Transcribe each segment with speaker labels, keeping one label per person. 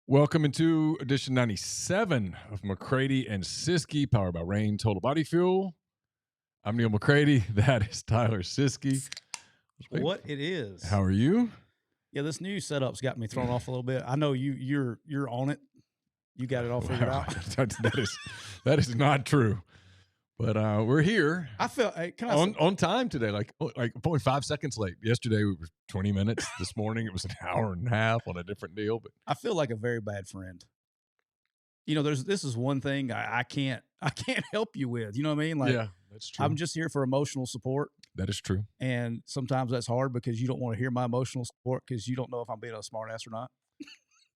Speaker 1: Welcome into edition 97 of McCready and Siskey, powered by Rain Total Body Fuel. I'm Neil McCready. That is Tyler Siskey.
Speaker 2: What it is.
Speaker 1: How are you?
Speaker 2: Yeah, this new setup's got me thrown off a little bit. I know you're on it. You got it all figured out.
Speaker 1: that is not true. But we're here.
Speaker 2: I feel
Speaker 1: on time today, like only 5 seconds late. Yesterday we were 20 minutes. This morning it was an hour and a half on a different deal. But
Speaker 2: I feel like a very bad friend. You know, this is one thing I can't help you with. You know what I mean? Like,
Speaker 1: yeah, that's true.
Speaker 2: I'm just here for emotional support.
Speaker 1: That is true.
Speaker 2: And sometimes that's hard because you don't want to hear my emotional support because you don't know if I'm being a smart ass or not.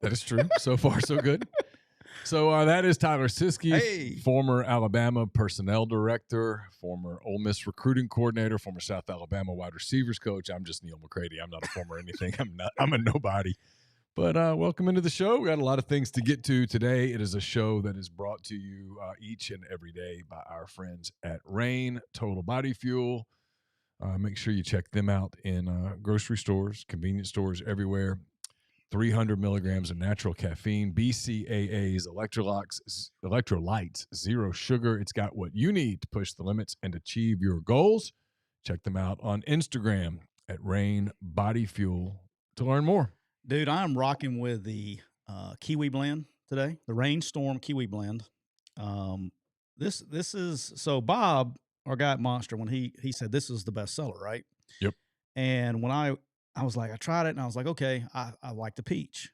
Speaker 1: That is true. So far, so good. So that is Tyler Siskey, former Alabama personnel director, former Ole Miss recruiting coordinator, former South Alabama wide receivers coach. I'm just Neil McCready. I'm not a former anything. I'm a nobody. But welcome into the show. We got a lot of things to get to today. It is a show that is brought to you each and every day by our friends at Rain Total Body Fuel. Make sure you check them out in grocery stores, convenience stores, everywhere. 300 milligrams of natural caffeine, BCAAs, electrolytes, zero sugar. It's got what you need to push the limits and achieve your goals. Check them out on Instagram at Rain Body Fuel to learn more.
Speaker 2: Dude, I'm rocking with the Kiwi blend today, the Rainstorm Kiwi blend. This is so Bob, our guy at Monster, when he said this is the best seller, right?
Speaker 1: Yep.
Speaker 2: And when I was like, I tried it and I was like, okay, I like the peach.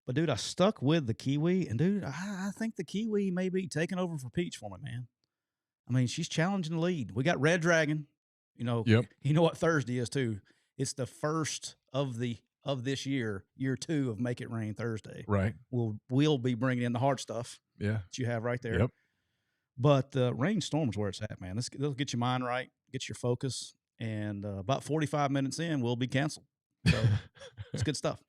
Speaker 2: But, dude, I stuck with the kiwi. And, dude, I think the kiwi may be taking over for peach for me, man. I mean, she's challenging the lead. We got Red Dragon. You know,
Speaker 1: yep.
Speaker 2: You know what Thursday is, too. It's the first of this year 2 of Make It Rain Thursday.
Speaker 1: Right.
Speaker 2: We'll be bringing in the hard stuff that you have right there.
Speaker 1: Yep.
Speaker 2: But Rainstorm is where it's at, man. They'll get your mind right, get your focus. And about 45 minutes in, we'll be canceled. So it's good stuff.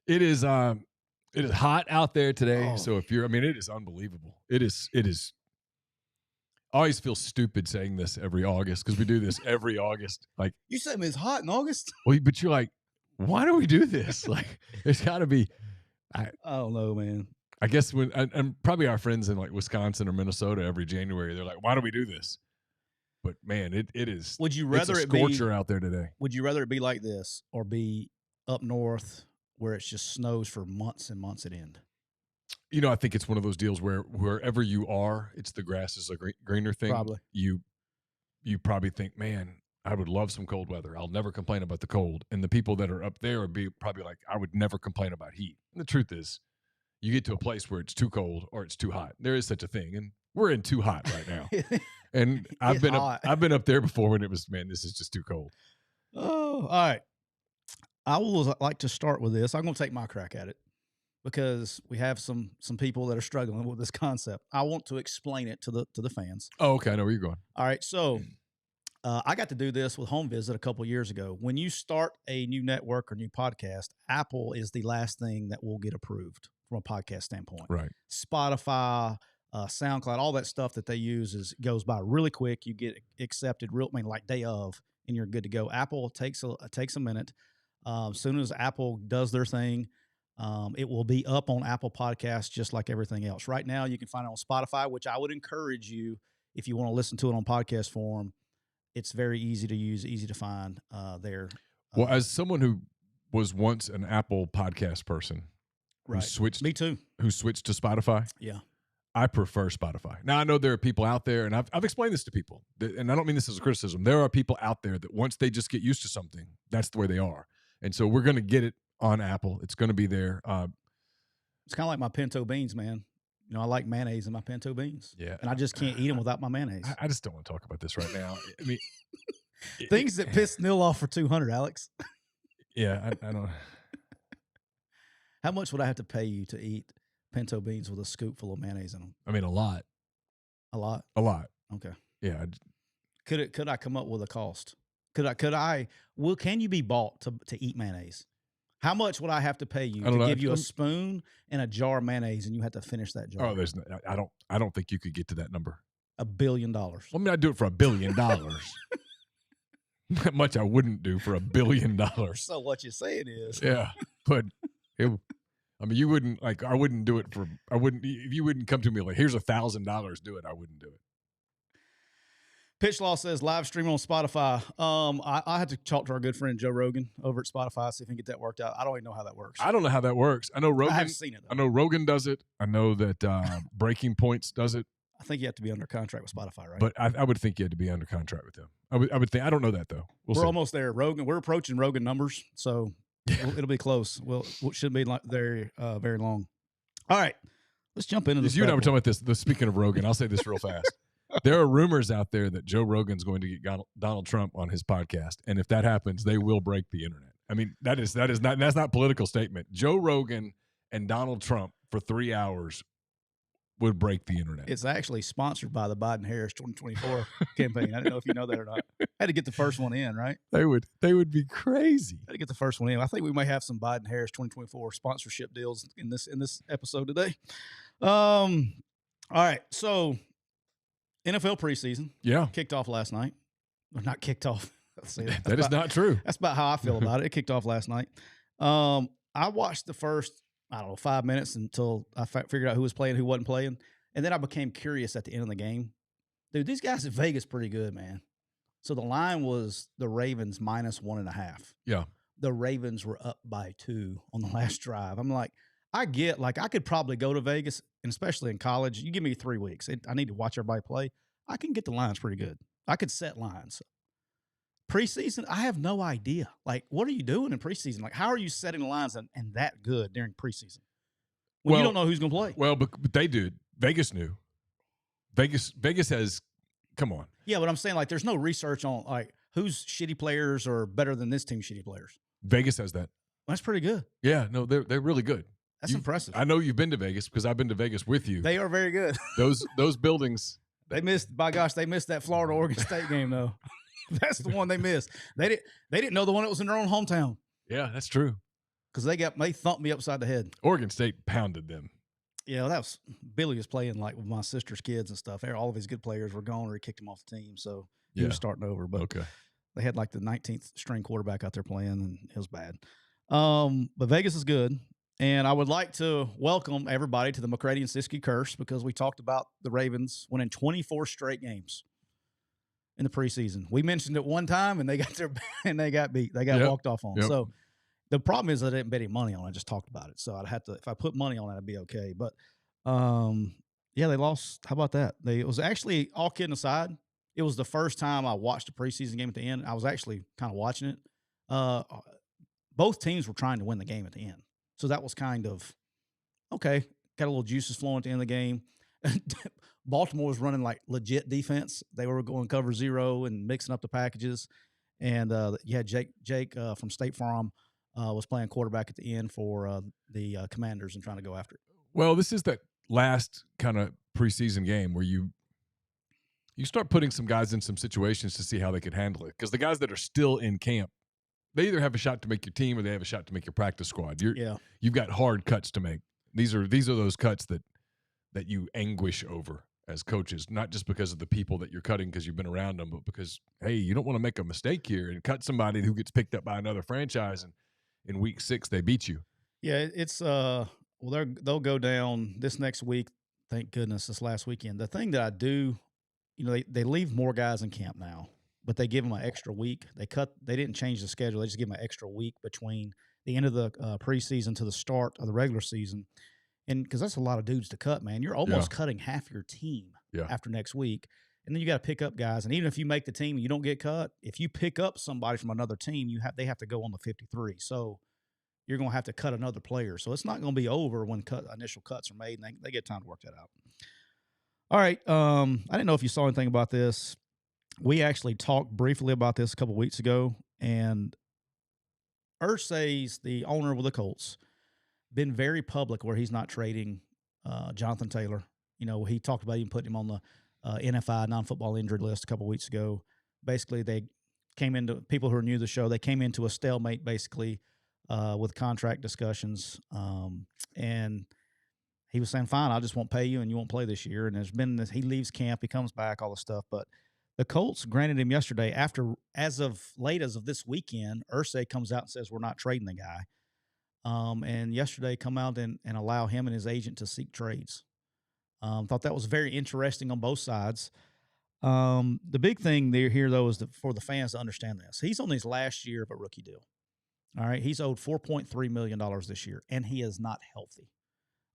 Speaker 1: It is hot out there today. Oh. So it is unbelievable. It is. I always feel stupid saying this every August because we do this every August. Like,
Speaker 2: you said it's hot in August?
Speaker 1: Well, but you're like, why do we do this? Like, it's got to be.
Speaker 2: I don't know, man.
Speaker 1: I guess and probably our friends in like Wisconsin or Minnesota every January, they're like, why do we do this? But man, it is.
Speaker 2: Would you rather
Speaker 1: it's a scorcher out there today?
Speaker 2: Would you rather it be like this or be up north where it just snows for months and months at end?
Speaker 1: You know, I think it's one of those deals where wherever you are, it's the grass is a greener thing.
Speaker 2: Probably.
Speaker 1: You probably think, man, I would love some cold weather. I'll never complain about the cold. And the people that are up there would be probably like, I would never complain about heat. And the truth is, you get to a place where it's too cold or it's too hot. There is such a thing, and we're in too hot right now. And I've been up there before when it was, man, this is just too cold.
Speaker 2: Oh, all right. I will like to start with this. I'm going to take my crack at it because we have some people that are struggling with this concept. I want to explain it to the fans.
Speaker 1: Oh, okay. I know where you're going.
Speaker 2: All right. So I got to do this with Home Visit a couple years ago. When you start a new network or new podcast, Apple is the last thing that will get approved from a podcast standpoint.
Speaker 1: Right.
Speaker 2: Spotify, SoundCloud, all that stuff that they use goes by really quick. You get accepted like day of, and you're good to go. Apple takes a minute. As soon as Apple does their thing, it will be up on Apple Podcasts just like everything else. Right now, you can find it on Spotify, which I would encourage you if you want to listen to it on podcast form. It's very easy to use, easy to find there.
Speaker 1: Well, as someone who was once an Apple podcast person,
Speaker 2: right. Me too.
Speaker 1: Who switched to Spotify?
Speaker 2: Yeah.
Speaker 1: I prefer Spotify. Now, I know there are people out there, and I've explained this to people, and I don't mean this as a criticism. There are people out there that once they just get used to something, that's the way they are. And so we're going to get it on Apple. It's going to be there.
Speaker 2: It's kind of like my pinto beans, man. You know, I like mayonnaise in my pinto beans.
Speaker 1: Yeah.
Speaker 2: And I just can't eat them without my mayonnaise.
Speaker 1: I just don't want to talk about this right now. I mean,
Speaker 2: things that piss Neil off for 200, Alex.
Speaker 1: Yeah, I don't.
Speaker 2: How much would I have to pay you to eat pinto beans with a scoop full of mayonnaise in them?
Speaker 1: I mean, a lot.
Speaker 2: A lot?
Speaker 1: A lot.
Speaker 2: Okay.
Speaker 1: Yeah.
Speaker 2: Could I come up with a cost? Can you be bought to eat mayonnaise? How much would I have to pay you to give you a spoon and a jar of mayonnaise, and you have to finish that jar?
Speaker 1: Oh, I don't think you could get to that number.
Speaker 2: $1 billion.
Speaker 1: Well, I mean, I'd do it for $1 billion. Not much I wouldn't do for $1 billion.
Speaker 2: So what you're saying is,
Speaker 1: yeah, but I mean, you wouldn't like. I wouldn't do it for. I wouldn't. If you wouldn't come to me like, here's $1,000, do it. I wouldn't do it.
Speaker 2: Pitch Law says live stream on Spotify. I had to talk to our good friend Joe Rogan over at Spotify, see if he can get that worked out. I don't even know how that works.
Speaker 1: I don't know how that works. I know Rogan.
Speaker 2: I haven't seen it, though.
Speaker 1: I know Rogan does it. I know that Breaking Points does it.
Speaker 2: I think you have to be under contract with Spotify, right?
Speaker 1: But I would think you had to be under contract with them. I would think. I don't know that though.
Speaker 2: We're almost there. Rogan. We're approaching Rogan numbers, so it'll be close. Well, it shouldn't be very long. All right, let's jump into this.
Speaker 1: You and I were talking about this. Speaking of Rogan, I'll say this real fast. There are rumors out there that Joe Rogan's going to get Donald Trump on his podcast, and if that happens, they will break the internet. I mean, that's not a political statement. Joe Rogan and Donald Trump for 3 hours would break the internet.
Speaker 2: It's actually sponsored by the Biden-Harris 2024 campaign. I don't know if you know that or not. Had to get the first one in, right?
Speaker 1: They would be crazy.
Speaker 2: Had to get the first one in. I think we may have some Biden-Harris 2024 sponsorship deals in this episode today. All right, so NFL preseason, kicked off last night. Or not kicked off.
Speaker 1: That is not true.
Speaker 2: That's about how I feel about it. It kicked off last night. I watched the first 5 minutes until I figured out who was playing, who wasn't playing. And then I became curious at the end of the game. Dude, these guys at Vegas pretty good, man. So the line was the Ravens -1.5.
Speaker 1: Yeah.
Speaker 2: The Ravens were up by 2 on the last drive. I'm like, I could probably go to Vegas, and especially in college. You give me 3 weeks. I need to watch everybody play. I can get the lines pretty good. I could set lines. Preseason, I have no idea. Like, what are you doing in preseason? Like, how are you setting the lines and that good during preseason when you don't know who's going to play?
Speaker 1: Well, but they did. Vegas knew. Vegas has – come on.
Speaker 2: Yeah, but I'm saying, like, there's no research on, like, whose shitty players are better than this team's shitty players.
Speaker 1: Vegas has that.
Speaker 2: That's pretty good.
Speaker 1: Yeah, no, they're really good.
Speaker 2: That's impressive.
Speaker 1: I know you've been to Vegas because I've been to Vegas with you.
Speaker 2: They are very good.
Speaker 1: Those buildings.
Speaker 2: They missed that Florida-Oregon State game, though. That's the one they missed. They didn't know the one that was in their own hometown.
Speaker 1: Yeah, that's true.
Speaker 2: Because they thumped me upside the head.
Speaker 1: Oregon State pounded them.
Speaker 2: Yeah, Billy was playing like with my sister's kids and stuff. All of his good players were gone, or he kicked him off the team, so he was starting over. But they had like the 19th string quarterback out there playing, and it was bad. But Vegas is good, and I would like to welcome everybody to the McCready and Siskey curse, because we talked about the Ravens winning 24 straight games in the preseason. We mentioned it one time, and they got beat. They got walked off on.
Speaker 1: Yep.
Speaker 2: So the problem is I didn't bet any money on it. I just talked about it. So I'd have to, if I put money on it, I'd be okay. But they lost. How about that? It was actually, all kidding aside, it was the first time I watched a preseason game at the end. I was actually kind of watching it. Both teams were trying to win the game at the end. So that was kind of, okay, got a little juices flowing at the end of the game. Baltimore was running like legit defense. They were going cover 0 and mixing up the packages. And you had Jake from State Farm was playing quarterback at the end for the Commanders and trying to go after it.
Speaker 1: Well, this is that last kind of preseason game where you start putting some guys in some situations to see how they could handle it. Because the guys that are still in camp, they either have a shot to make your team or they have a shot to make your practice squad. You've got hard cuts to make. These are those cuts that you anguish over as coaches, not just because of the people that you're cutting because you've been around them, but because, hey, you don't want to make a mistake here and cut somebody who gets picked up by another franchise, and in week 6 they beat you.
Speaker 2: Yeah, it's they'll go down this next week. Thank goodness, this last weekend. The thing that I do, they leave more guys in camp now, but they give them an extra week. They didn't change the schedule. They just give them an extra week between the end of the preseason to the start of the regular season. And because that's a lot of dudes to cut, man. You're almost cutting half your team after next week. And then you got to pick up guys. And even if you make the team and you don't get cut, if you pick up somebody from another team, they have to go on the 53. So you're going to have to cut another player. So it's not going to be over when initial cuts are made, and they get time to work that out. All right. I didn't know if you saw anything about this. We actually talked briefly about this a couple of weeks ago. And Irsay's the owner of the Colts. Been very public where he's not trading Jonathan Taylor. He talked about even putting him on the NFI, non-football injured list a couple of weeks ago. Basically, they came into, people who are new to the show, they came into a stalemate basically with contract discussions. And he was saying, fine, I just won't pay you and you won't play this year. And there's been this, he leaves camp, he comes back, all this stuff. But the Colts granted him yesterday as of late as of this weekend, Irsay comes out and says, we're not trading the guy. and yesterday come out and allow him and his agent to seek trades. Thought that was very interesting on both sides. The big thing here, though, is for the fans to understand this. He's on his last year of a rookie deal. All right. He's owed $4.3 million this year, and he is not healthy.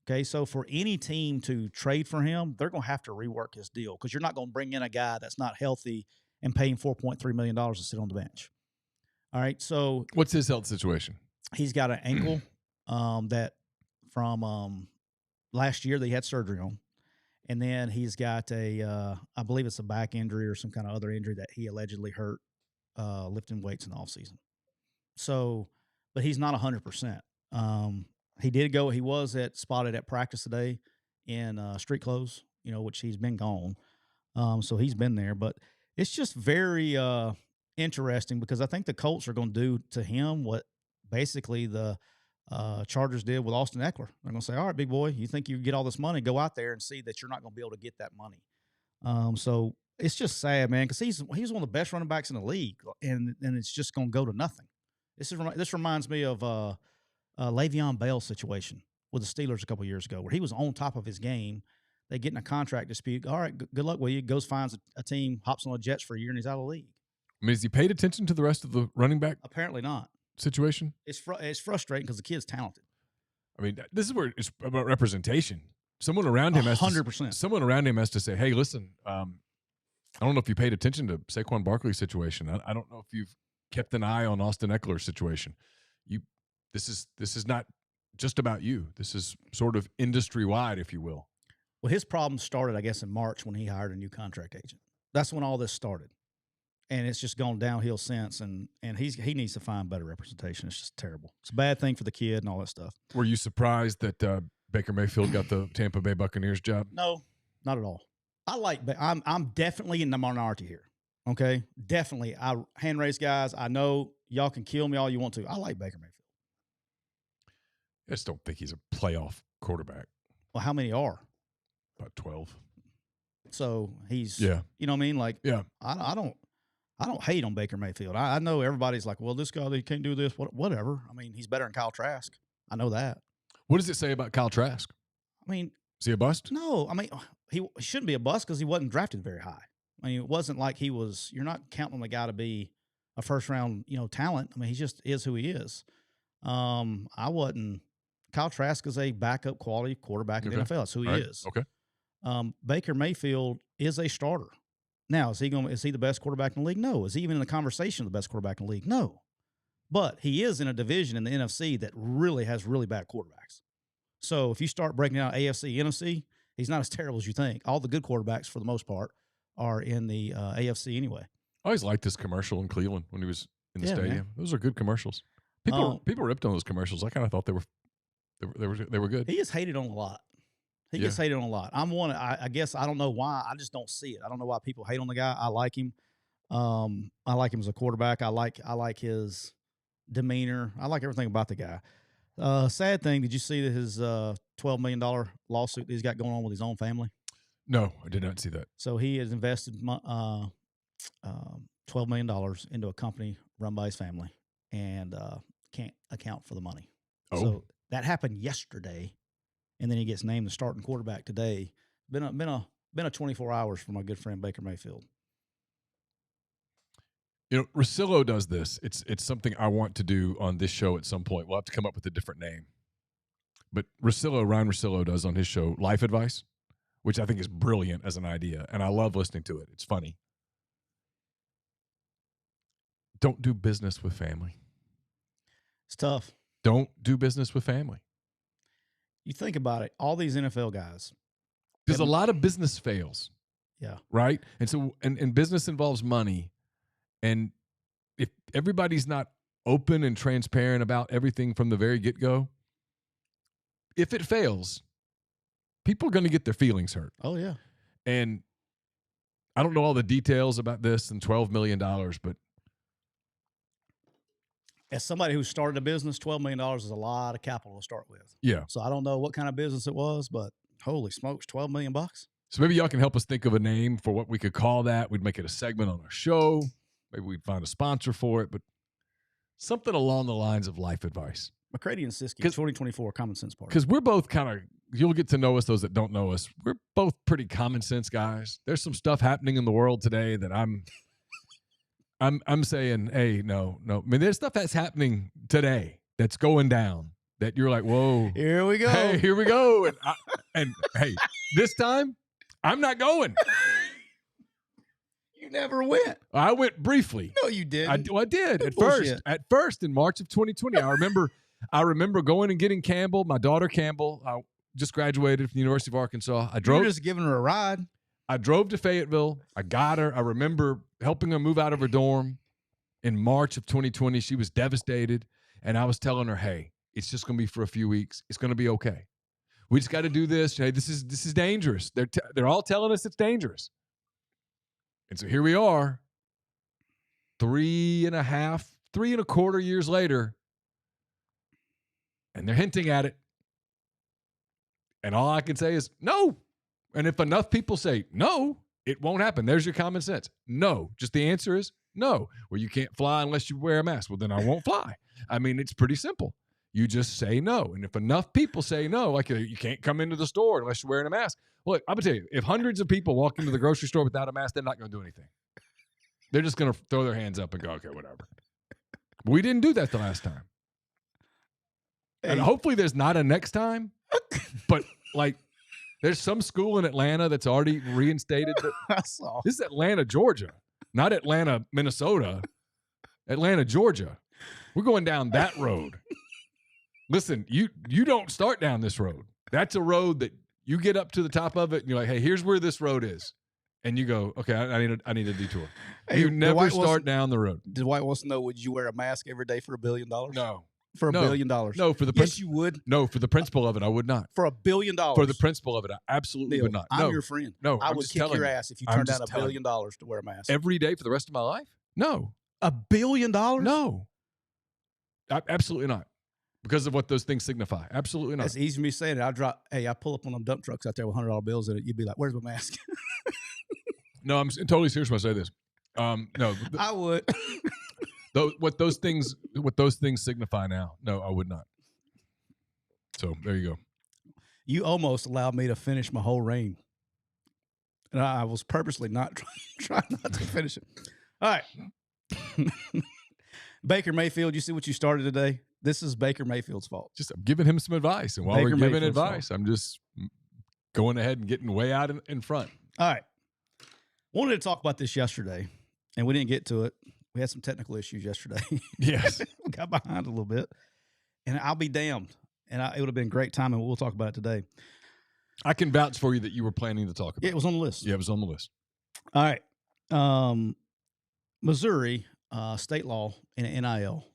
Speaker 2: Okay. So for any team to trade for him, they're going to have to rework his deal because you're not going to bring in a guy that's not healthy and pay him $4.3 million to sit on the bench. All right. So
Speaker 1: what's his health situation?
Speaker 2: He's got an ankle that from last year they had surgery on. And then he's got I believe it's a back injury or some kind of other injury that he allegedly hurt lifting weights in the offseason. So, but he's not 100%. He was spotted at practice today in street clothes, which he's been gone. So he's been there, but it's just very interesting because I think the Colts are going to do to him what basically the Chargers did with Austin Eckler. They're going to say, all right, big boy, you think you get all this money, go out there and see that you're not going to be able to get that money. So it's just sad, man, because he's one of the best running backs in the league, and it's just going to go to nothing. This reminds me of Le'Veon Bell's situation with the Steelers a couple years ago where he was on top of his game. They get in a contract dispute. All right, good luck with you. Goes, finds a team, hops on the Jets for a year, and he's out of the league.
Speaker 1: I mean, has he paid attention to the rest of the running back?
Speaker 2: Apparently not.
Speaker 1: Situation?
Speaker 2: It's frustrating because the kid's talented.
Speaker 1: I mean, this is where it's about representation. Someone around him
Speaker 2: 100%.
Speaker 1: Someone around him has to say, "Hey, listen, I don't know if you paid attention to Saquon Barkley's situation. I don't know if you've kept an eye on Austin Eckler's situation. This is not just about you. This is sort of industry wide, if you will."
Speaker 2: Well, his problem started, I guess, in March when he hired a new contract agent. That's when all this started. And it's just gone downhill since, and he needs to find better representation. It's just terrible. It's a bad thing for the kid and all that stuff.
Speaker 1: Were you surprised that Baker Mayfield got the Tampa Bay Buccaneers job?
Speaker 2: No, not at all. I'm definitely in the minority here. Okay, definitely. I hand raise guys. I know y'all can kill me all you want to. I like Baker Mayfield.
Speaker 1: I just don't think he's a playoff quarterback.
Speaker 2: Well, how many are?
Speaker 1: About 12.
Speaker 2: So he's
Speaker 1: you
Speaker 2: know what I mean? Like,
Speaker 1: yeah.
Speaker 2: I don't hate on Baker Mayfield. I know everybody's like, well, this guy, he can't do this. Whatever. I mean, he's better than Kyle Trask. I know that.
Speaker 1: What does it say about Kyle Trask?
Speaker 2: I mean,
Speaker 1: is he a bust?
Speaker 2: No. I mean, he shouldn't be a bust because he wasn't drafted very high. I mean, it wasn't like you're not counting on the guy to be a first round, talent. I mean, he just is who he is. Kyle Trask is a backup quality quarterback in the NFL. That's who he is.
Speaker 1: Okay.
Speaker 2: Baker Mayfield is a starter. Now, is he the best quarterback in the league? No. Is he even in the conversation of the best quarterback in the league? No. But he is in a division in the NFC that really has really bad quarterbacks. So if you start breaking out AFC, NFC, he's not as terrible as you think. All the good quarterbacks, for the most part, are in the AFC anyway.
Speaker 1: I always liked this commercial in Cleveland when he was in the stadium. Man. Those are good commercials. People ripped on those commercials. I kind of thought they were good.
Speaker 2: He is hated on a lot. He gets hated on a lot. I guess I don't know why. I just don't see it. I don't know why people hate on the guy. I like him. I like him as a quarterback. I like his demeanor. I like everything about the guy. Sad thing, did you see that his $12 million lawsuit that he's got going on with his own family?
Speaker 1: No, I did not see that.
Speaker 2: So he has invested $12 million into a company run by his family and can't account for the money.
Speaker 1: Oh.
Speaker 2: So that happened yesterday. And then he gets named the starting quarterback today. Been a 24 hours for my good friend Baker Mayfield.
Speaker 1: Russillo does this. It's something I want to do on this show at some point. We'll have to come up with a different name. But Ryan Russillo does on his show Life Advice, which I think is brilliant as an idea, and I love listening to it. It's funny. Don't do business with family.
Speaker 2: It's tough.
Speaker 1: Don't do business with family.
Speaker 2: You think about it, all these NFL guys.
Speaker 1: There's a lot of business fails.
Speaker 2: Yeah.
Speaker 1: Right? And so and business involves money. And if everybody's not open and transparent about everything from the very get-go, if it fails, people are going to get their feelings hurt.
Speaker 2: Oh, yeah.
Speaker 1: And I don't know all the details about this and $12 million, but
Speaker 2: as somebody who started a business, $12 million is a lot of capital to start with.
Speaker 1: Yeah.
Speaker 2: So I don't know what kind of business it was, but holy smokes, $12 million.
Speaker 1: So maybe y'all can help us think of a name for what we could call that. We'd make it a segment on our show. Maybe we'd find a sponsor for it, but something along the lines of Life Advice.
Speaker 2: McCready and Siskey, 2024 Common Sense Party.
Speaker 1: Because we're both kind of, you'll get to know us, those that don't know us. We're both pretty common sense guys. There's some stuff happening in the world today that I'm saying, hey, no. I mean, there's stuff that's happening today that's going down that you're like, whoa.
Speaker 2: Here we go.
Speaker 1: Hey, here we go. And hey, this time, I'm not going.
Speaker 2: You never went.
Speaker 1: I went briefly.
Speaker 2: No, you didn't.
Speaker 1: I did at
Speaker 2: Bullshit.
Speaker 1: first. At first, in March of 2020, I remember going and getting Campbell, my daughter Campbell. I just graduated from the University of Arkansas.
Speaker 2: You were just giving her a ride.
Speaker 1: I drove to Fayetteville. I got her. I remember helping her move out of her dorm in March of 2020. She was devastated, and I was telling her, "Hey, it's just going to be for a few weeks. It's going to be okay. We just got to do this. Hey, this is dangerous. They're all telling us it's dangerous." And so here we are, 3.25 years later, and they're hinting at it. And all I can say is no. And if enough people say no, it won't happen. There's your common sense. No. Just the answer is no. Well, you can't fly unless you wear a mask. Well, then I won't fly. I mean, it's pretty simple. You just say no. And if enough people say no, like you can't come into the store unless you're wearing a mask. Well, look, I'm going to tell you, if hundreds of people walk into the grocery store without a mask, they're not going to do anything. They're just going to throw their hands up and go, okay, whatever. We didn't do that the last time. And hopefully there's not a next time. But, like, there's some school in Atlanta that's already reinstated. This is Atlanta, Georgia, not Atlanta, Minnesota. Atlanta, Georgia. We're going down that road. Listen, you don't start down this road. That's a road that you get up to the top of it, and you're like, hey, here's where this road is. And you go, okay, I need a detour. Hey, you never start down the road.
Speaker 2: Dwight wants to know, would you wear a mask every day for $1 billion?
Speaker 1: No.
Speaker 2: For $1 billion?
Speaker 1: No, for the
Speaker 2: yes, you would.
Speaker 1: No, for the principle of it, I would not.
Speaker 2: For $1 billion?
Speaker 1: For the principle of it, I absolutely would not.
Speaker 2: I'm your friend.
Speaker 1: No,
Speaker 2: I would kick your ass if you turned down $1 billion to wear a mask.
Speaker 1: Every day for the rest of my life? No.
Speaker 2: $1 billion?
Speaker 1: No. Absolutely not. Because of what those things signify. Absolutely not.
Speaker 2: It's easy for me saying it. I pull up on them dump trucks out there with $100 bills in it. You'd be like, where's my mask?
Speaker 1: No, I'm totally serious when I say this. No.
Speaker 2: I would.
Speaker 1: What those things signify now, no, I would not. So there you go.
Speaker 2: You almost allowed me to finish my whole reign. And I was purposely not trying not to finish it. All right. Baker Mayfield, you see what you started today? This is Baker Mayfield's fault.
Speaker 1: Just I'm giving him some advice. And while we're giving advice, I'm just going ahead and getting way out in front.
Speaker 2: All right. Wanted to talk about this yesterday, and we didn't get to it. We had some technical issues yesterday.
Speaker 1: Yes.
Speaker 2: We got behind a little bit. And I'll be damned. And it would have been great time, and we'll talk about it today.
Speaker 1: I can vouch for you that you were planning to talk about it.
Speaker 2: Yeah, it was on the list.
Speaker 1: Yeah, it was on the list.
Speaker 2: All right. Missouri, state law and NIL,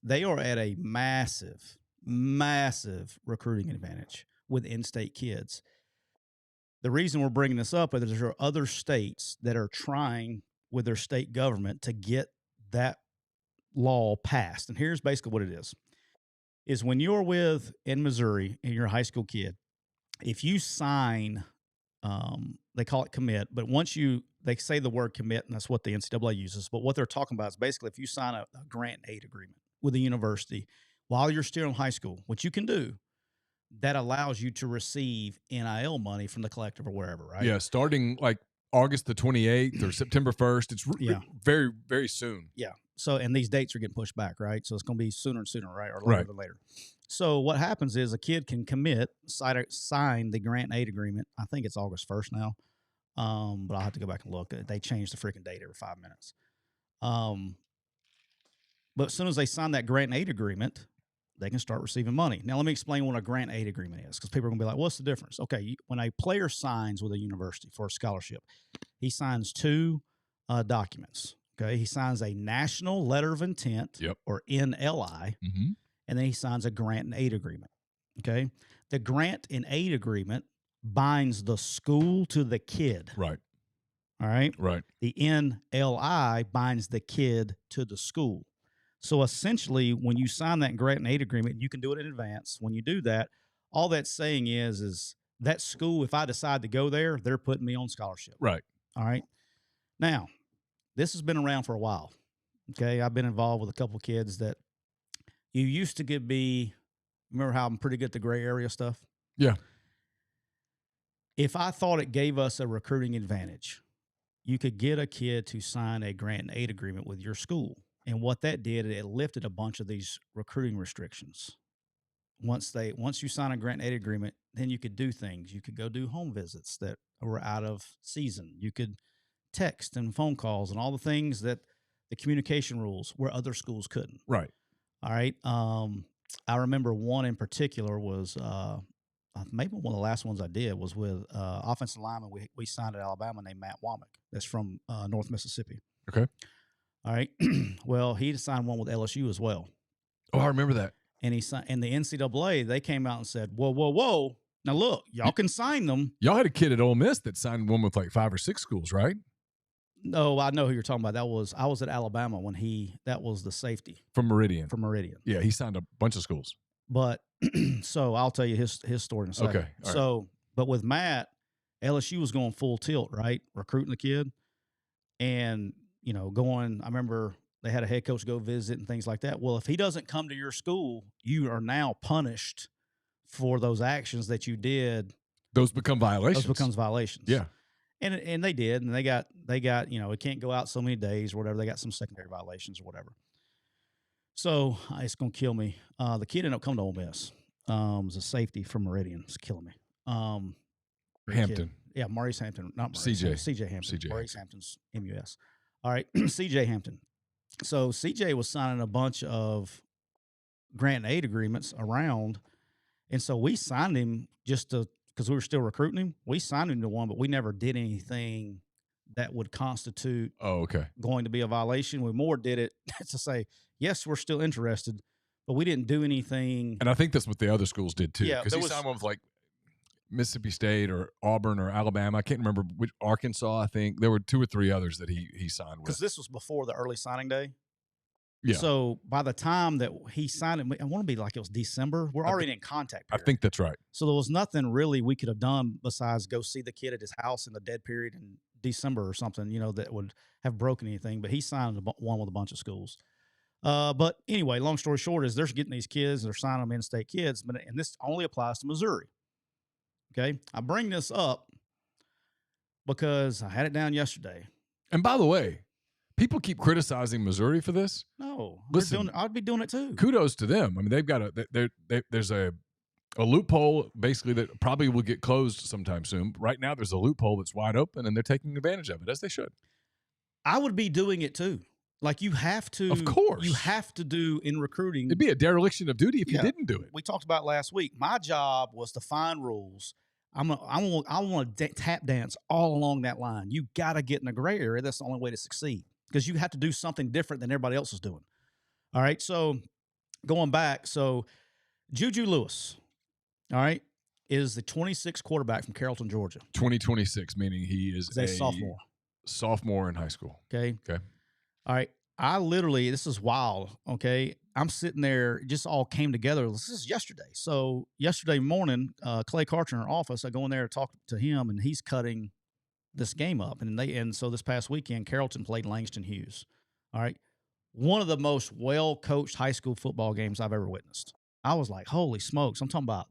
Speaker 2: they are at a massive, massive recruiting advantage with in-state kids. The reason we're bringing this up is there are other states that are trying with their state government to get that law passed. And here's basically what it is when you're in Missouri and you're a high school kid, if you sign, they call it commit, but they say the word commit, and that's what the NCAA uses. But what they're talking about is basically if you sign a grant and aid agreement with a university while you're still in high school, which you can do, that allows you to receive NIL money from the collective or wherever, right?
Speaker 1: Yeah, starting like August the 28th or September 1st. It's very, very soon.
Speaker 2: Yeah. So, and these dates are getting pushed back, right? So it's going to be sooner and sooner, right? Or later than later. So what happens is a kid can commit, sign the grant and aid agreement. I think it's August 1st now. But I'll have to go back and look. They change the freaking date every 5 minutes. But as soon as they sign that grant and aid agreement, they can start receiving money. Now, let me explain what a grant aid agreement is, because people are going to be like, what's the difference? Okay, when a player signs with a university for a scholarship, he signs two documents. Okay, he signs a national letter of intent, or NLI, and then he signs a grant and aid agreement. Okay, the grant and aid agreement binds the school to the kid.
Speaker 1: Right.
Speaker 2: All right.
Speaker 1: Right.
Speaker 2: The NLI binds the kid to the school. So essentially, when you sign that grant and aid agreement, you can do it in advance. When you do that, all that's saying is that school, if I decide to go there, they're putting me on scholarship.
Speaker 1: Right.
Speaker 2: All right. Now, this has been around for a while. Okay. I've been involved with a couple of kids that you used to remember how I'm pretty good at the gray area stuff?
Speaker 1: Yeah.
Speaker 2: If I thought it gave us a recruiting advantage, you could get a kid to sign a grant and aid agreement with your school. And what that did, it lifted a bunch of these recruiting restrictions. Once you sign a grant and aid agreement, then you could do things. You could go do home visits that were out of season. You could text and phone calls and all the things that the communication rules where other schools couldn't.
Speaker 1: Right.
Speaker 2: All right. I remember one in particular was maybe one of the last ones I did was with offensive lineman we signed at Alabama named Matt Womack. That's from North Mississippi.
Speaker 1: Okay.
Speaker 2: All right. Well, he signed one with LSU as well.
Speaker 1: Oh, I remember that.
Speaker 2: And he signed, and the NCAA, they came out and said, whoa. Now, look, y'all can sign them.
Speaker 1: Y'all had a kid at Ole Miss that signed one with like 5 or 6 schools, right?
Speaker 2: No, I know who you're talking about. I was at Alabama when that was the safety.
Speaker 1: From Meridian.
Speaker 2: Yeah,
Speaker 1: he signed a bunch of schools.
Speaker 2: But so I'll tell you his story in a second.
Speaker 1: Okay.
Speaker 2: So, but with Matt, LSU was going full tilt, right? Recruiting the kid. And, I remember they had a head coach go visit and things like that. Well, if he doesn't come to your school, you are now punished for those actions that you did.
Speaker 1: Those become violations.
Speaker 2: Those becomes violations.
Speaker 1: Yeah.
Speaker 2: And they did. And they got, it can't go out so many days or whatever. They got some secondary violations or whatever. So it's going to kill me. The kid ended up coming to Ole Miss. It was a safety from Meridian. It's killing me.
Speaker 1: Hampton.
Speaker 2: Yeah, Maurice Hampton. Not Maurice. CJ Hampton. Maurice Hampton's MUS. All right, CJ Hampton. So CJ was signing a bunch of grant and aid agreements around. And so we signed him because we were still recruiting him. We signed him to one, but we never did anything that would constitute going to be a violation. We more did it to say, yes, we're still interested, but we didn't do anything.
Speaker 1: And I think that's what the other schools did too.
Speaker 2: Yeah,
Speaker 1: because he signed one with like Mississippi State or Auburn or Alabama. I can't remember which. Arkansas, I think. There were 2 or 3 others that he signed with.
Speaker 2: Because this was before the early signing day.
Speaker 1: Yeah.
Speaker 2: So by the time that he signed it, I want to be like it was December. We're already in contact period.
Speaker 1: I think that's right.
Speaker 2: So there was nothing really we could have done besides go see the kid at his house in the dead period in December or something, that would have broken anything. But he signed one with a bunch of schools. But anyway, long story short is they're getting these kids, they're signing them in-state kids, and this only applies to Missouri. Okay? I bring this up because I had it down yesterday.
Speaker 1: And by the way, people keep criticizing Missouri for this.
Speaker 2: No.
Speaker 1: Listen,
Speaker 2: I'd be doing it too.
Speaker 1: Kudos to them. I mean, they've got there's a loophole basically that probably will get closed sometime soon. Right now, there's a loophole that's wide open, and they're taking advantage of it, as they should.
Speaker 2: I would be doing it too. Like you have to.
Speaker 1: Of course.
Speaker 2: You have to do in recruiting.
Speaker 1: It'd be a dereliction of duty if you didn't do it.
Speaker 2: We talked about last week. My job was to find rules. I want to tap dance all along that line. You got to get in the gray area. That's the only way to succeed because you have to do something different than everybody else is doing. All right. So going back, Juju Lewis, all right, is the 26th quarterback from Carrollton, Georgia.
Speaker 1: 2026, meaning he is a
Speaker 2: sophomore.
Speaker 1: Sophomore in high school.
Speaker 2: Okay.
Speaker 1: Okay.
Speaker 2: All right. This is wild. Okay. I'm sitting there, it just all came together. This is yesterday. So yesterday morning, Clay Karcher in our office, I go in there to talk to him, and he's cutting this game up. And so this past weekend, Carrollton played Langston Hughes. All right. One of the most well-coached high school football games I've ever witnessed. I was like, holy smokes. I'm talking about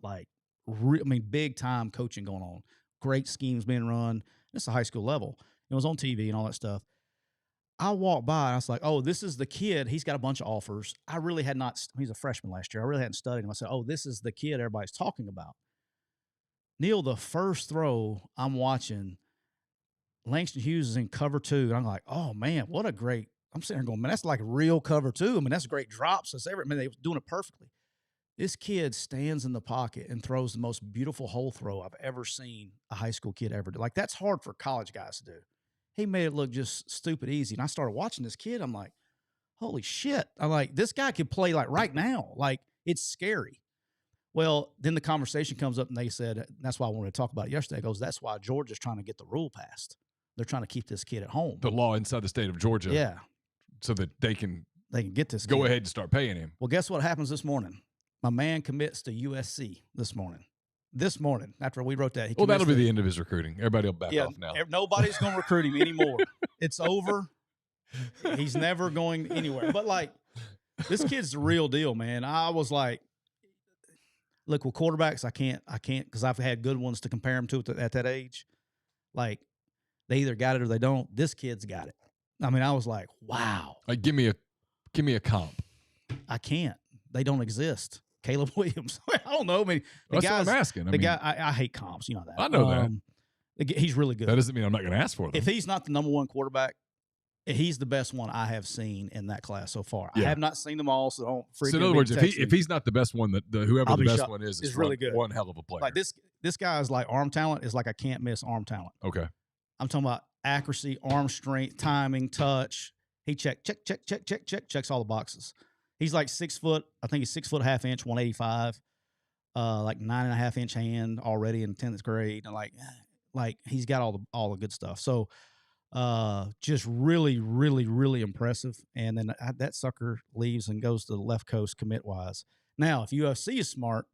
Speaker 2: big-time coaching going on. Great schemes being run. It's a high school level. It was on TV and all that stuff. I walked by, and I was like, oh, this is the kid. He's got a bunch of offers. I really had not – he's a freshman last year. I really hadn't studied him. I said, oh, this is the kid everybody's talking about. Neil, the first throw I'm watching, Langston Hughes is in cover 2. And I'm like, oh, man, what a great – I'm sitting here going, man, that's like real cover 2. I mean, that's great drops. They were doing it perfectly. This kid stands in the pocket and throws the most beautiful hole throw I've ever seen a high school kid ever do. Like, that's hard for college guys to do. He made it look just stupid easy. And I started watching this kid. I'm like, holy shit. I'm like, this guy could play like right now. Like, it's scary. Well, then the conversation comes up, and they said, that's why I wanted to talk about it yesterday. It goes, that's why Georgia's trying to get the rule passed. They're trying to keep this kid at home.
Speaker 1: The law inside the state of Georgia.
Speaker 2: Yeah.
Speaker 1: So that they can
Speaker 2: get this
Speaker 1: go
Speaker 2: kid.
Speaker 1: ahead and start paying him.
Speaker 2: Well, guess what happens this morning? My man commits to USC this morning. After we wrote that.
Speaker 1: That'll be the end of his recruiting. Everybody will back off now.
Speaker 2: Nobody's going to recruit him anymore. It's over. He's never going anywhere. But, This kid's the real deal, man. I was like, look, with quarterbacks, I can't because I've had good ones to compare them to at that age. Like, they either got it or they don't. This kid's got it. I mean, I was like, wow.
Speaker 1: Like, give me a comp.
Speaker 2: I can't. They don't exist. Caleb Williams. I don't know. I mean,
Speaker 1: That's what I'm asking.
Speaker 2: I hate comps. You know that.
Speaker 1: I know
Speaker 2: that. He's really good.
Speaker 1: That doesn't mean I'm not going to ask for them.
Speaker 2: If he's not the number one quarterback, he's the best one I have seen in that class so far. Yeah. I have not seen them all, so don't freak.
Speaker 1: So in other words, if he's not the best one, whoever the best one is
Speaker 2: really good.
Speaker 1: One hell of a player.
Speaker 2: Like this guy is like arm talent is like I can't miss arm talent.
Speaker 1: Okay.
Speaker 2: I'm talking about accuracy, arm strength, timing, touch. He checks all the boxes. He's like 6 foot. I think he's 6 foot half inch, 185. Like 9.5 inch hand already in 10th grade. And like he's got all the good stuff. So just really, really, really impressive. And then that sucker leaves and goes to the left coast commit wise. Now, if UFC is smart,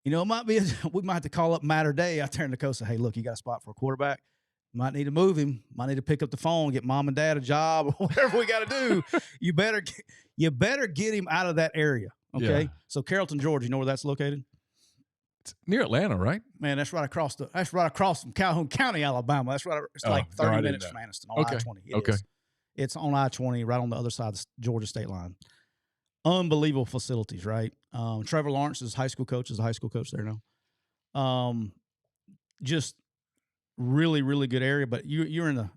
Speaker 2: it might be we might have to call up Matter Day out there in the coast and say, hey, look, you got a spot for a quarterback. Might need to move him. Might need to pick up the phone, get mom and dad a job, or whatever we got to do. You better get him out of that area. Okay. Yeah. So Carrollton, Georgia, you know where that's located?
Speaker 1: It's near Atlanta, right?
Speaker 2: Man, that's right across from Calhoun County, Alabama. That's right. It's like 30 minutes from Anniston on I-20. It is. It's on I-20, right on the other side of the Georgia state line. Unbelievable facilities, right? Trevor Lawrence is high school coach. Is a high school coach there now. Just really, really good area. But you're in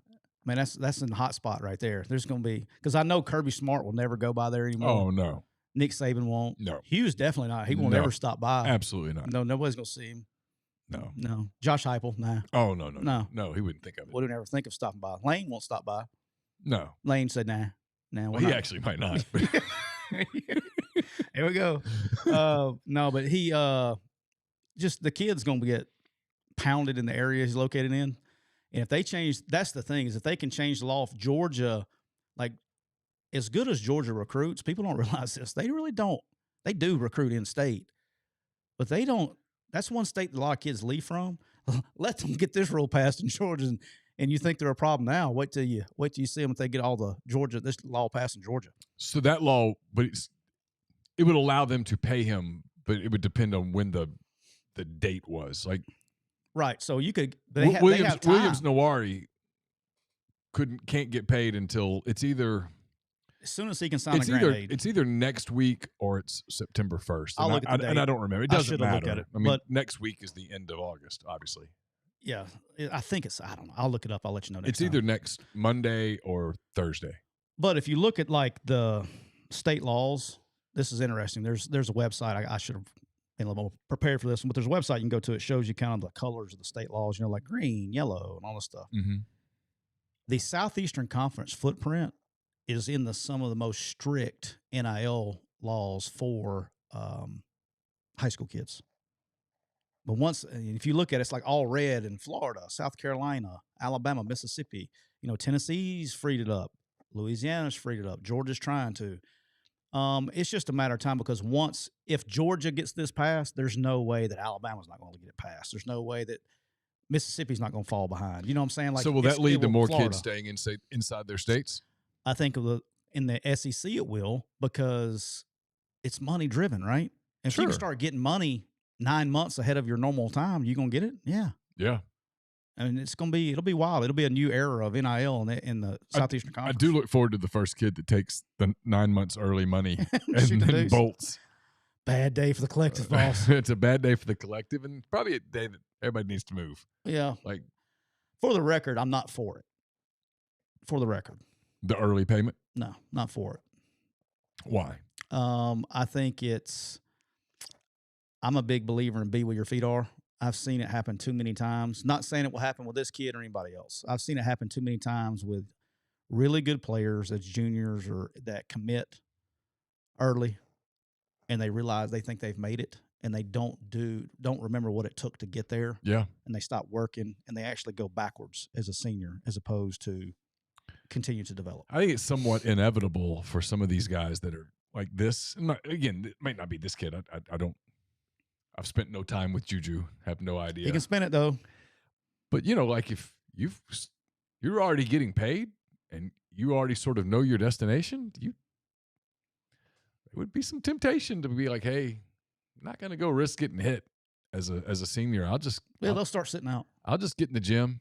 Speaker 2: that's in the hot spot right there. There's going to be because I know Kirby Smart will never go by there anymore.
Speaker 1: Oh no.
Speaker 2: Nick Saban won't.
Speaker 1: No.
Speaker 2: Hughes definitely not. He will never stop by.
Speaker 1: Absolutely not.
Speaker 2: No, nobody's going to see him.
Speaker 1: No.
Speaker 2: Josh Heupel, nah.
Speaker 1: Oh, no. No, he wouldn't think of it.
Speaker 2: Wouldn't ever think of stopping by. Lane won't stop by.
Speaker 1: No.
Speaker 2: Lane said, nah.
Speaker 1: Well, he actually might not.
Speaker 2: Here we go. No, but he just the kid's going to get pounded in the area he's located in. And if they change, that's the thing, is if they can change the law of Georgia, like, as good as Georgia recruits, people don't realize this. They really don't. They do recruit in state, but they don't. That's one state that a lot of kids leave from. Let them get this rule passed in Georgia, and you think they're a problem now. Wait till you see them if they get all the this law passed in Georgia.
Speaker 1: So that law, but it would allow them to pay him, but it would depend on when the date was. Like,
Speaker 2: right. So you could.
Speaker 1: Williams Nawari can't get paid until it's either.
Speaker 2: As soon as he can sign a grant aid.
Speaker 1: It's either next week or it's September 1st.
Speaker 2: I'll look at the date.
Speaker 1: And I don't remember. It doesn't matter.
Speaker 2: Look at it.
Speaker 1: I mean, next week is the end of August, obviously.
Speaker 2: Yeah. I think I don't know. I'll look it up. I'll let you know next time.
Speaker 1: It's either next Monday or Thursday.
Speaker 2: But if you look at, like, the state laws, this is interesting. There's a website. I should have been a little more prepared for this one, but there's a website you can go to. It shows you kind of the colors of the state laws, like green, yellow, and all this stuff.
Speaker 1: Mm-hmm.
Speaker 2: The Southeastern Conference footprint is in some of the most strict NIL laws for high school kids. But if you look at it, it's like all red in Florida, South Carolina, Alabama, Mississippi. Tennessee's freed it up. Louisiana's freed it up. Georgia's trying to. It's just a matter of time because if Georgia gets this passed, there's no way that Alabama's not going to get it passed. There's no way that Mississippi's not going to fall behind. You know what I'm saying? Like,
Speaker 1: so will that lead to more kids staying inside their states?
Speaker 2: I think in the SEC it will, because it's money driven, right? And if you can start getting money 9 months ahead of your normal time, you gonna get it? Yeah.
Speaker 1: Yeah.
Speaker 2: I mean, it'll be wild. It'll be a new era of NIL in the Southeastern Conference.
Speaker 1: I do look forward to the first kid that takes the 9 months early money and then bolts.
Speaker 2: Bad day for the collective, boss.
Speaker 1: It's a bad day for the collective, and probably a day that everybody needs to move.
Speaker 2: Yeah.
Speaker 1: Like,
Speaker 2: for the record, I'm not for it. For the record.
Speaker 1: The early payment?
Speaker 2: No, not for it.
Speaker 1: Why?
Speaker 2: I think I'm a big believer in be where your feet are. I've seen it happen too many times. Not saying it will happen with this kid or anybody else. I've seen it happen too many times with really good players as juniors or that commit early and they realize they think they've made it and they don't remember what it took to get there.
Speaker 1: Yeah.
Speaker 2: And they stop working and they actually go backwards as a senior as opposed to continue to develop.
Speaker 1: I think it's somewhat inevitable for some of these guys that are like this. Again, it might not be this kid. I've spent no time with Juju. Have no idea.
Speaker 2: He can spin it though.
Speaker 1: But like if you're already getting paid and you already sort of know your destination, it would be some temptation to be like, hey, I'm not going to go risk getting hit as a senior.
Speaker 2: They'll start sitting out.
Speaker 1: I'll just get in the gym.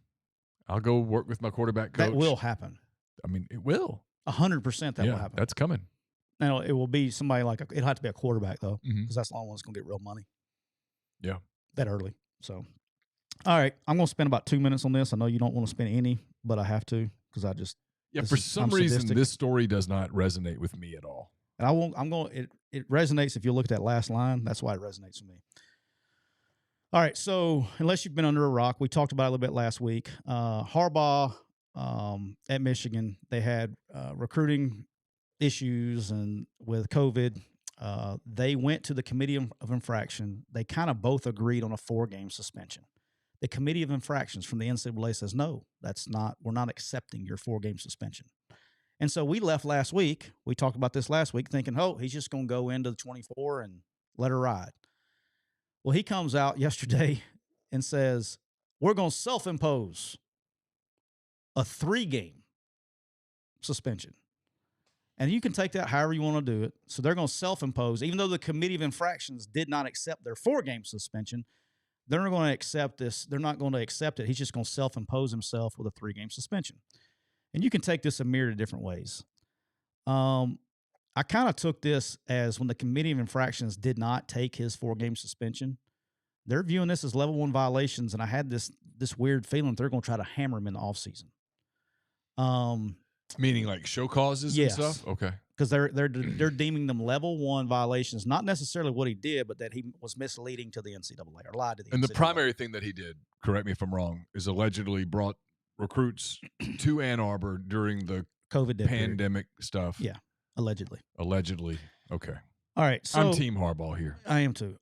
Speaker 1: I'll go work with my quarterback coach.
Speaker 2: That will happen.
Speaker 1: I mean, it will.
Speaker 2: 100% that will happen.
Speaker 1: That's coming.
Speaker 2: Now, it will be somebody it'll have to be a quarterback, though, because that's the only one that's going to get real money.
Speaker 1: Yeah.
Speaker 2: That early. So, all right. I'm going to spend about 2 minutes on this. I know you don't want to spend any, but I have to because I just.
Speaker 1: Yeah, for some reason, this story does not resonate with me at all.
Speaker 2: And it resonates if you look at that last line. That's why it resonates with me. All right. So, unless you've been under a rock, we talked about it a little bit last week. Harbaugh at Michigan, they had recruiting issues, and with COVID, they went to the Committee of Infraction. They kind of both agreed on a 4-game suspension. The Committee of Infractions from the NCAA says, no, we're not accepting your 4-game suspension. And so we left last week. We talked about this last week thinking, oh, he's just going to go into the 24 and let her ride. Well, he comes out yesterday and says, we're going to self-impose a 3-game suspension. And you can take that however you want to do it. So they're going to self-impose, even though the Committee of Infractions did not accept their 4-game suspension, they're not going to accept this. They're not going to accept it. He's just going to self-impose himself with a 3-game suspension. And you can take this a myriad of different ways. I kind of took this as when the Committee of Infractions did not take his 4-game suspension, they're viewing this as level 1 violations, and I had this weird feeling that they're going to try to hammer him in the offseason.
Speaker 1: Meaning like show causes and stuff? Okay.
Speaker 2: Because they're deeming them level 1 violations, not necessarily what he did, but that he was misleading to the NCAA or lied to the NCAA.
Speaker 1: And the primary thing that he did, correct me if I'm wrong, is allegedly brought recruits to Ann Arbor during the
Speaker 2: COVID
Speaker 1: pandemic stuff.
Speaker 2: Yeah, allegedly.
Speaker 1: Allegedly. Okay.
Speaker 2: All right. So
Speaker 1: I'm Team Harbaugh here.
Speaker 2: I am too.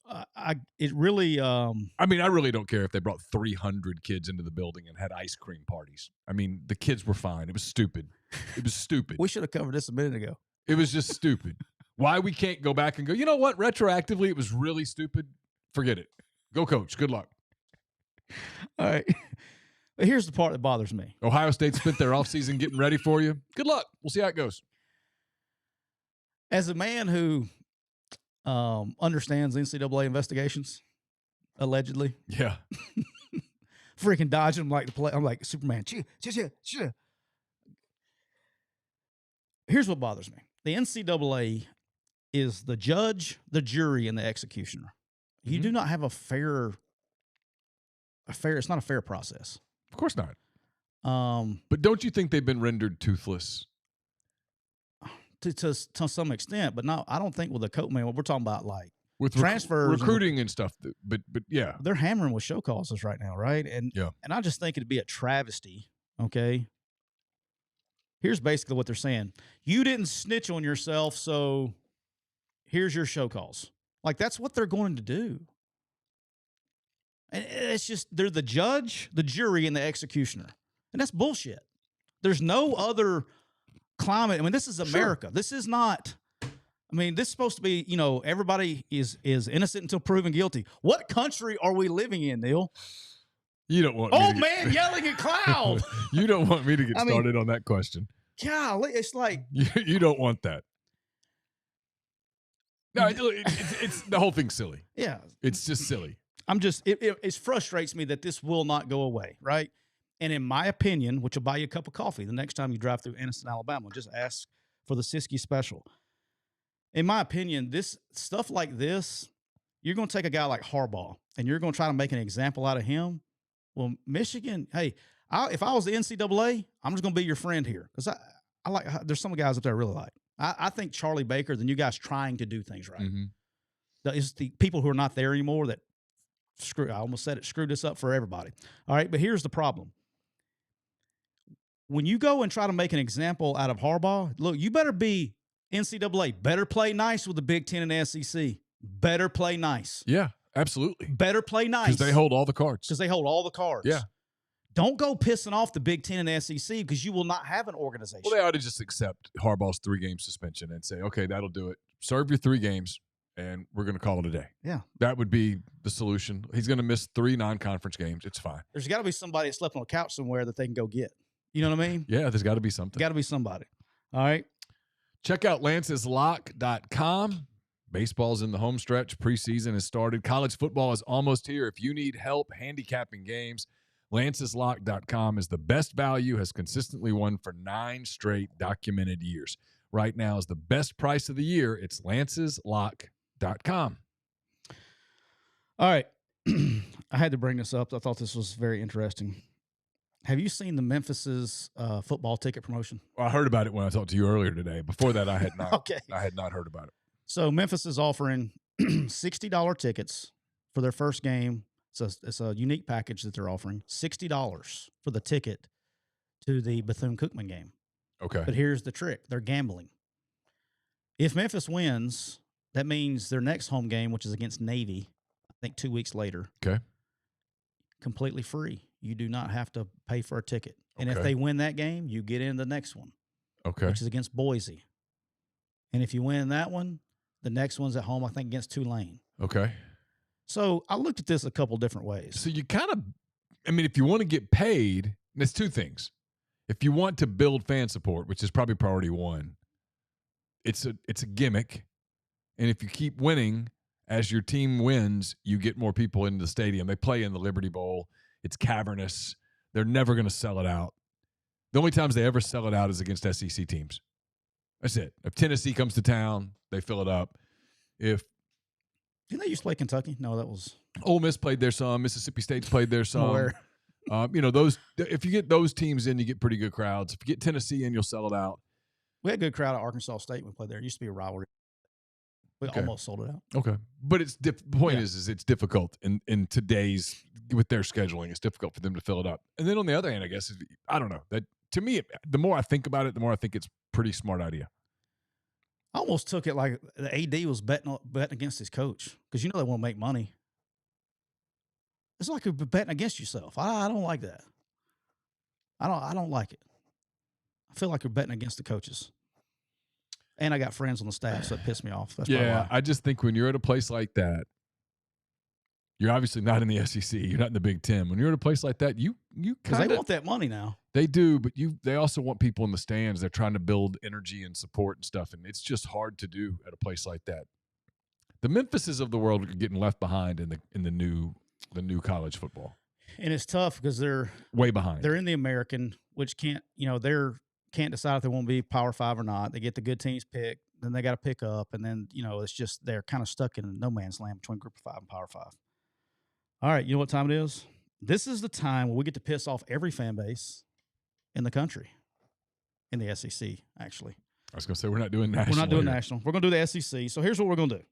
Speaker 2: It really.
Speaker 1: I mean, I really don't care if they brought 300 kids into the building and had ice cream parties. I mean, the kids were fine. It was stupid. It was stupid.
Speaker 2: We should have covered this a minute ago.
Speaker 1: It was just stupid. Why we can't go back and go, you know what? Retroactively, it was really stupid. Forget it. Go coach. Good luck.
Speaker 2: All right. But here's the part that bothers me.
Speaker 1: Ohio State spent their offseason getting ready for you. Good luck. We'll see how it goes.
Speaker 2: As a man who understands NCAA investigations, allegedly.
Speaker 1: Yeah.
Speaker 2: Freaking dodging them like the play. I'm like Superman. Here's what bothers me. The NCAA is the judge, the jury, and the executioner. You do not have a fair, it's not a fair process.
Speaker 1: Of course not. But don't you think they've been rendered toothless?
Speaker 2: To some extent, but no, I don't think with the coach, man, what we're talking about, like
Speaker 1: with
Speaker 2: transfers,
Speaker 1: recruiting and stuff. But yeah,
Speaker 2: they're hammering with show causes right now, right? And I just think it'd be a travesty. Okay, here's basically what they're saying: you didn't snitch on yourself, so here's your show cause. Like that's what they're going to do. And it's just they're the judge, the jury, and the executioner, and that's bullshit. There's no other climate. I mean, this is America. Sure. This is not. I mean, this is supposed to be. You know, everybody is innocent until proven guilty. What country are we living in, Neil?
Speaker 1: You don't want
Speaker 2: old man yelling at cloud.
Speaker 1: You don't want me to get started on that question.
Speaker 2: Golly, it's like
Speaker 1: you don't want that. No, it's the whole thing's silly.
Speaker 2: Yeah,
Speaker 1: it's just silly.
Speaker 2: It frustrates me that this will not go away, right? And in my opinion, which will buy you a cup of coffee the next time you drive through Anniston, Alabama, just ask for the Siskey special. In my opinion, this stuff like this, you're going to take a guy like Harbaugh and you're going to try to make an example out of him. Well, Michigan, hey, if I was the NCAA, I'm just going to be your friend here because I like. There's some guys up there I really like. I think Charlie Baker, the new guy's trying to do things right. It's the people who are not there anymore that I almost said it, screwed this up for everybody. All right, but here's the problem. When you go and try to make an example out of Harbaugh, look, you better be NCAA. Better play nice with the Big Ten and the SEC. Better play nice.
Speaker 1: Yeah, absolutely.
Speaker 2: Better play nice.
Speaker 1: Because they hold all the cards.
Speaker 2: Yeah. Don't go pissing off the Big Ten and the SEC because you will not have an organization.
Speaker 1: Well, they ought to just accept Harbaugh's 3-game suspension and say, okay, that'll do it. Serve your 3 games, and we're going to call it a day.
Speaker 2: Yeah.
Speaker 1: That would be the solution. He's going to miss 3 non-conference games. It's fine.
Speaker 2: There's got to be somebody that slept on a couch somewhere that they can go get. You know what I mean?
Speaker 1: Yeah, there's got to be something.
Speaker 2: Got to be somebody. All right.
Speaker 1: Check out lanceslock.com. Baseball's in the home stretch. Preseason has started. College football is almost here. If you need help handicapping games, lanceslock.com is the best value, has consistently won for 9 straight documented years. Right now is the best price of the year. It's lanceslock.com.
Speaker 2: All right. I had to bring this up. I thought this was very interesting. Have you seen the Memphis's football ticket promotion?
Speaker 1: Well, I heard about it when I talked to you earlier today. Before that, I had not.
Speaker 2: Okay.
Speaker 1: I had not heard about it.
Speaker 2: So Memphis is offering $60 tickets for their first game. It's a unique package that they're offering. $60 for the ticket to the Bethune-Cookman game.
Speaker 1: Okay.
Speaker 2: But here's the trick. They're gambling. If Memphis wins, that means their next home game, which is against Navy, I think 2 weeks later.
Speaker 1: Okay.
Speaker 2: Completely free. You do not have to pay for a ticket. And
Speaker 1: Okay.
Speaker 2: if they win that game, you get in the next one.
Speaker 1: Okay.
Speaker 2: Which is against Boise. And if you win that one, the next one's at home, I think, against Tulane.
Speaker 1: Okay.
Speaker 2: So I looked at this a couple different ways.
Speaker 1: So you kind of, I mean, if you want to get paid, there's two things. If you want to build fan support, which is probably priority one, it's a gimmick. And if you keep winning, as your team wins, you get more people into the stadium. They play in the Liberty Bowl. It's cavernous. They're never going to sell it out. The only times they ever sell it out is against SEC teams. That's it. If Tennessee comes to town, they fill it up. If
Speaker 2: Didn't they used to play Kentucky? No, that was
Speaker 1: Ole Miss played there some. Mississippi State's played there some. Those. If you get those teams in, you get pretty good crowds. If you get Tennessee in, you'll sell it out.
Speaker 2: We had a good crowd at Arkansas State when we played there. It used to be a rivalry. We almost sold it out.
Speaker 1: Okay. But the point is it's difficult in today's, with their scheduling, it's difficult for them to fill it up. And then on the other hand, I guess, I don't know. That to me, the more I think about it, the more I think it's a pretty smart idea.
Speaker 2: I almost took it like the AD was betting against his coach because they won't make money. It's like you're betting against yourself. I don't like that. I don't like it. I feel like you're betting against the coaches. And I got friends on the staff, so it pissed me off. That's
Speaker 1: yeah, I just think when you're at a place like that, you're obviously not in the SEC. You're not in the Big Ten. When you're at a place like that, you
Speaker 2: because they want that money now.
Speaker 1: They do, but they also want people in the stands. They're trying to build energy and support and stuff, and it's just hard to do at a place like that. The Memphises of the world are getting left behind in the new college football,
Speaker 2: and it's tough because they're
Speaker 1: way behind.
Speaker 2: They're in the American, which can't decide if they want to be Power 5 or not. They get the good teams picked, then they got to pick up, and then it's just they're kind of stuck in no man's land between Group of 5 and Power 5. All right, you know what time it is? This is the time where we get to piss off every fan base in the country, in the SEC, actually.
Speaker 1: I was going to say, we're not doing national.
Speaker 2: We're not doing national. We're going to do the SEC. So here's what we're going to do.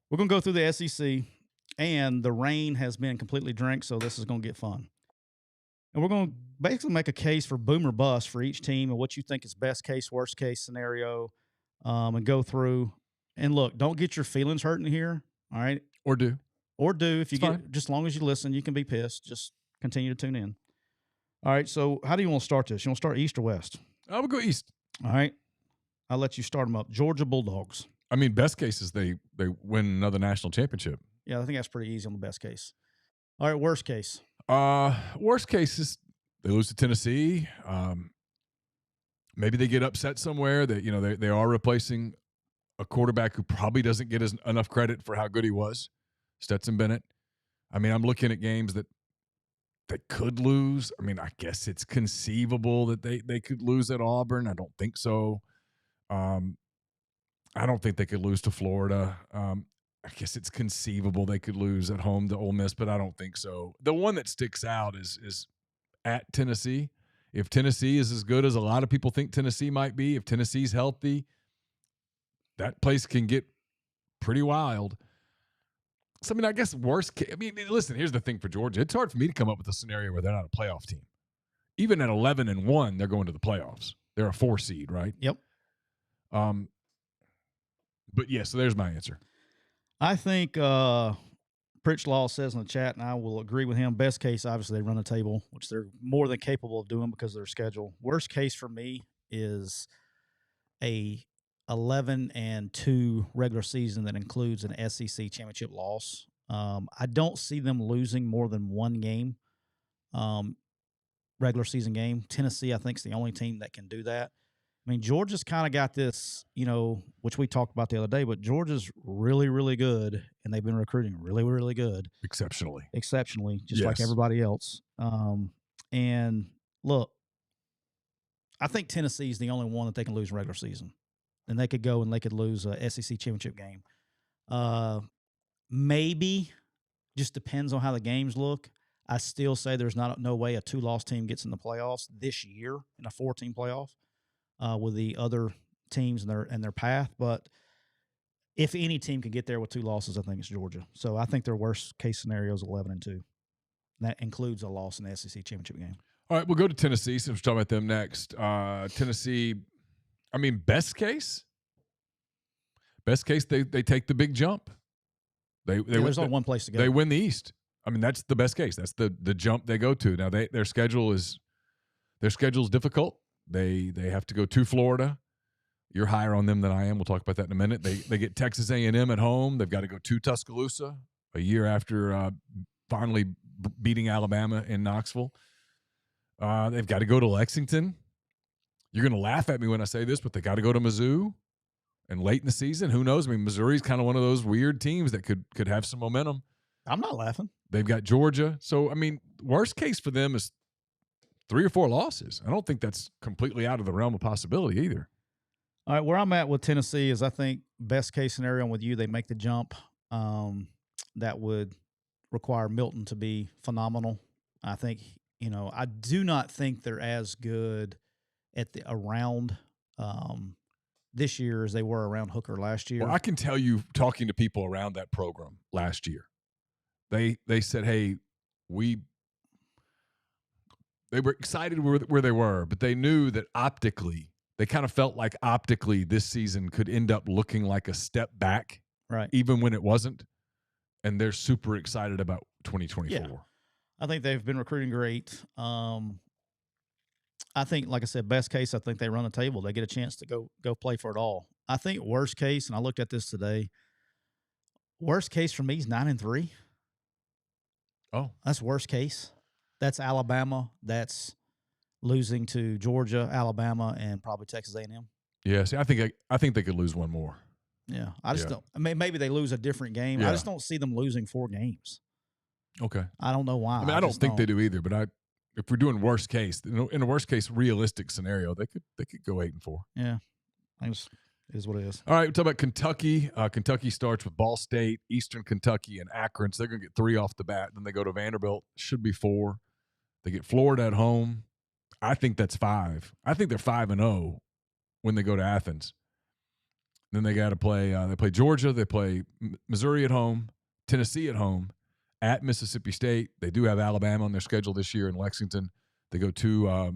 Speaker 2: We're going to go through the SEC, and the rain has been completely drenched, so this is going to get fun. And we're going to basically make a case for boom or bust for each team and what you think is best case, worst case scenario, and go through. And look, don't get your feelings hurt in here, all right?
Speaker 1: Or do.
Speaker 2: If you get, just as long as you listen, you can be pissed. Just continue to tune in. All right, so how do you want to start this? You want to start east or west?
Speaker 1: I would go east.
Speaker 2: All right. I'll let you start them up. Georgia Bulldogs.
Speaker 1: I mean, best case is they win another national championship.
Speaker 2: Yeah, I think that's pretty easy on the best case. All right, worst case.
Speaker 1: Worst case is they lose to Tennessee. Maybe they get upset somewhere. That they are replacing a quarterback who probably doesn't get enough credit for how good he was, Stetson Bennett. I mean, I'm looking at games that they could lose. I mean, I guess it's conceivable that they could lose at Auburn. I don't think so. I don't think they could lose to Florida. I guess it's conceivable they could lose at home to Ole Miss, but I don't think so. The one that sticks out is at Tennessee. If Tennessee is as good as a lot of people think Tennessee might be, if Tennessee's healthy, that place can get pretty wild. So, I mean, I guess worst case. I mean, listen, here's the thing for Georgia. It's hard for me to come up with a scenario where they're not a playoff team. Even at 11-1, they're going to the playoffs. They're a 4 seed, right?
Speaker 2: Yep.
Speaker 1: But yeah, so there's my answer.
Speaker 2: I think Pritch Law says in the chat, and I will agree with him. Best case, obviously, they run a table, which they're more than capable of doing because of their schedule. Worst case for me is a 11-2 regular season that includes an SEC championship loss. I don't see them losing more than one game, regular season game. Tennessee, I think, is the only team that can do that. I mean, Georgia's kind of got this, which we talked about the other day, but Georgia's really, really good, and they've been recruiting really, really good.
Speaker 1: Exceptionally,
Speaker 2: just like everybody else. And look, I think Tennessee's the only one that they can lose in regular season. And they could go and they could lose a SEC championship game. Maybe, just depends on how the games look. I still say there's no way a 2-loss team gets in the playoffs this year in a 4-team playoff with the other teams and their path. But if any team can get there with 2 losses, I think it's Georgia. So I think their worst case scenario is 11-2. That includes a loss in the SEC championship game.
Speaker 1: All right, we'll go to Tennessee since we're talking about them next. Tennessee, I mean, best case, they take the big jump.
Speaker 2: There's only one place to go.
Speaker 1: They win the East. I mean, that's the best case. That's the jump they go to. Now their schedule is difficult. They have to go to Florida. You're higher on them than I am. We'll talk about that in a minute. They get Texas A&M at home. They've got to go to Tuscaloosa a year after finally beating Alabama in Knoxville. They've got to go to Lexington. You're going to laugh at me when I say this, but they got to go to Mizzou. And late in the season, who knows? I mean, Missouri's kind of one of those weird teams that could have some momentum.
Speaker 2: I'm not laughing.
Speaker 1: They've got Georgia. So, I mean, worst case for them is 3 or 4 losses. I don't think that's completely out of the realm of possibility either.
Speaker 2: All right, where I'm at with Tennessee is I think best case scenario with you, they make the jump. That would require Milton to be phenomenal. I think, I do not think they're as good at the around this year as they were around Hooker last year.
Speaker 1: Well, I can tell you, talking to people around that program last year, they said, hey, they were excited where they were, but they knew that optically, they kind of felt like optically this season could end up looking like a step back,
Speaker 2: right?
Speaker 1: Even when it wasn't. And they're super excited about 2024.
Speaker 2: Yeah. I think they've been recruiting great. I think, like I said, best case, I think they run a table. They get a chance to go play for it all. I think worst case, and I looked at this today, worst case for me is 9-3.
Speaker 1: Oh.
Speaker 2: That's worst case. That's Alabama. That's losing to Georgia, Alabama, and probably Texas A&M.
Speaker 1: Yeah, see, I think they could lose one more.
Speaker 2: Yeah, I just don't. I mean, maybe they lose a different game.
Speaker 1: Yeah.
Speaker 2: I just don't see them losing 4 games.
Speaker 1: Okay.
Speaker 2: I don't know why.
Speaker 1: I mean, I don't think they do either. But if we're doing worst case, in a worst case realistic scenario, they could go 8-4.
Speaker 2: Yeah, it is what it is.
Speaker 1: All right, we'll talk about Kentucky. Kentucky starts with Ball State, Eastern Kentucky, and Akron. So they're going to get 3 off the bat. Then they go to Vanderbilt. Should be 4. They get Florida at home. I think that's 5. I think they're 5-0 when they go to Athens. Then they got to play. They play Georgia. They play Missouri at home, Tennessee at home, at Mississippi State. They do have Alabama on their schedule this year in Lexington. They go to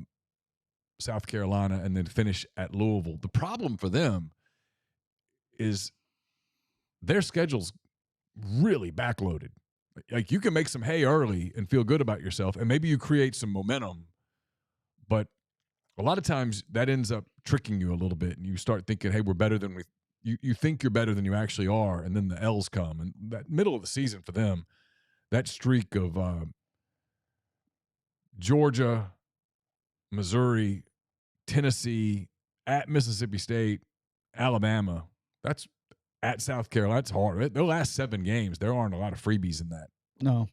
Speaker 1: South Carolina and then finish at Louisville. The problem for them is their schedule's really backloaded. Like you can make some hay early and feel good about yourself, and maybe you create some momentum, but a lot of times that ends up tricking you a little bit, and you start thinking, hey, we're better than you think you're better than you actually are, and then the L's come. And that middle of the season for them, that streak of Georgia, Missouri, Tennessee, at Mississippi State, Alabama, that's at South Carolina, that's hard. Their last 7 games, there aren't a lot of freebies in that.
Speaker 2: No.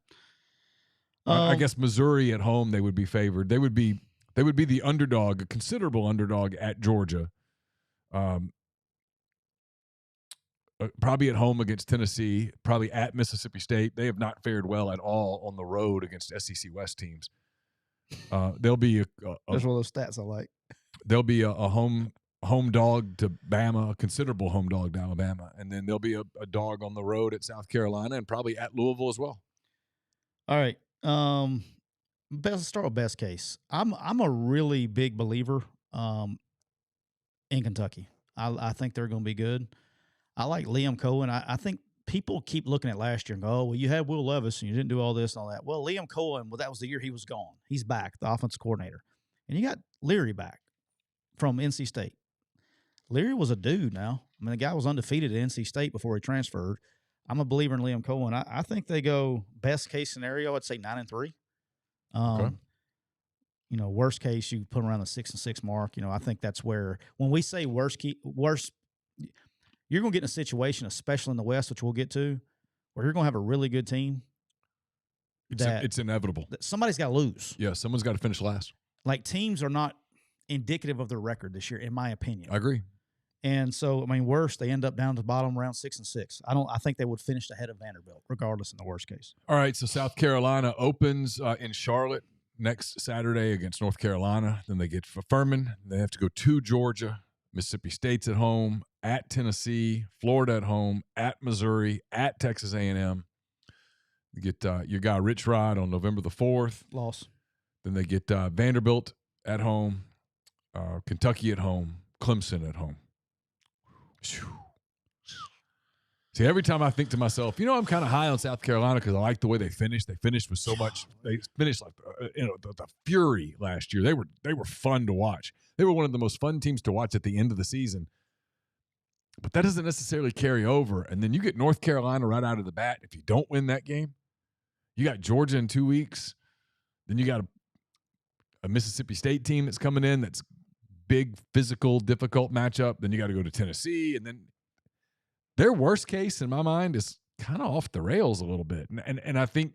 Speaker 1: I guess Missouri at home, they would be favored. They would be the underdog, a considerable underdog at Georgia. Probably at home against Tennessee, probably at Mississippi State. They have not fared well at all on the road against SEC West teams. They'll be
Speaker 2: That's one of those stats I like.
Speaker 1: They'll be a home dog to Bama, a considerable home dog to Alabama, and then there'll be a dog on the road at South Carolina and probably at Louisville as well.
Speaker 2: All right. Let's start with best case. I'm a really big believer in Kentucky. I think they're going to be good. I like Liam Cohen. I think people keep looking at last year and go, oh, well, you had Will Levis and you didn't do all this and all that. Well, Liam Cohen, that was the year he was gone. He's back, the offensive coordinator. And you got Leary back from NC State. Leary was a dude now. I mean, the guy was undefeated at NC State before he transferred. I'm a believer in Liam Cohen. I think they go best case scenario, I'd say 9-3.
Speaker 1: Okay.
Speaker 2: worst case, you put around the 6-6 mark. I think that's where, when we say worst, you're going to get in a situation, especially in the West, which we'll get to, where you're going to have a really good team.
Speaker 1: It's inevitable.
Speaker 2: That somebody's got to lose.
Speaker 1: Yeah, someone's got to finish last.
Speaker 2: Like, teams are not indicative of their record this year, in my opinion.
Speaker 1: I agree.
Speaker 2: And so, worst, they end up down to the bottom around 6-6. I think they would finish ahead of Vanderbilt, regardless in the worst case.
Speaker 1: All right, so South Carolina opens in Charlotte next Saturday against North Carolina. Then they get Furman. They have to go to Georgia. Mississippi State's at home, at Tennessee, Florida at home, at Missouri, at Texas A&M. You get your guy Rich Rod on November the 4th.
Speaker 2: Loss.
Speaker 1: Then they get Vanderbilt at home, Kentucky at home, Clemson at home. See, every time I think to myself, I'm kind of high on South Carolina because I like the way they finished. They finished with so much. They finished like the fury last year. They were fun to watch. They were one of the most fun teams to watch at the end of the season. But that doesn't necessarily carry over. And then you get North Carolina right out of the bat. If you don't win that game, you got Georgia in 2 weeks. Then you got a Mississippi State team that's coming in that's big, physical, difficult matchup. Then you got to go to Tennessee. And then their worst case, in my mind, is kind of off the rails a little bit. And I think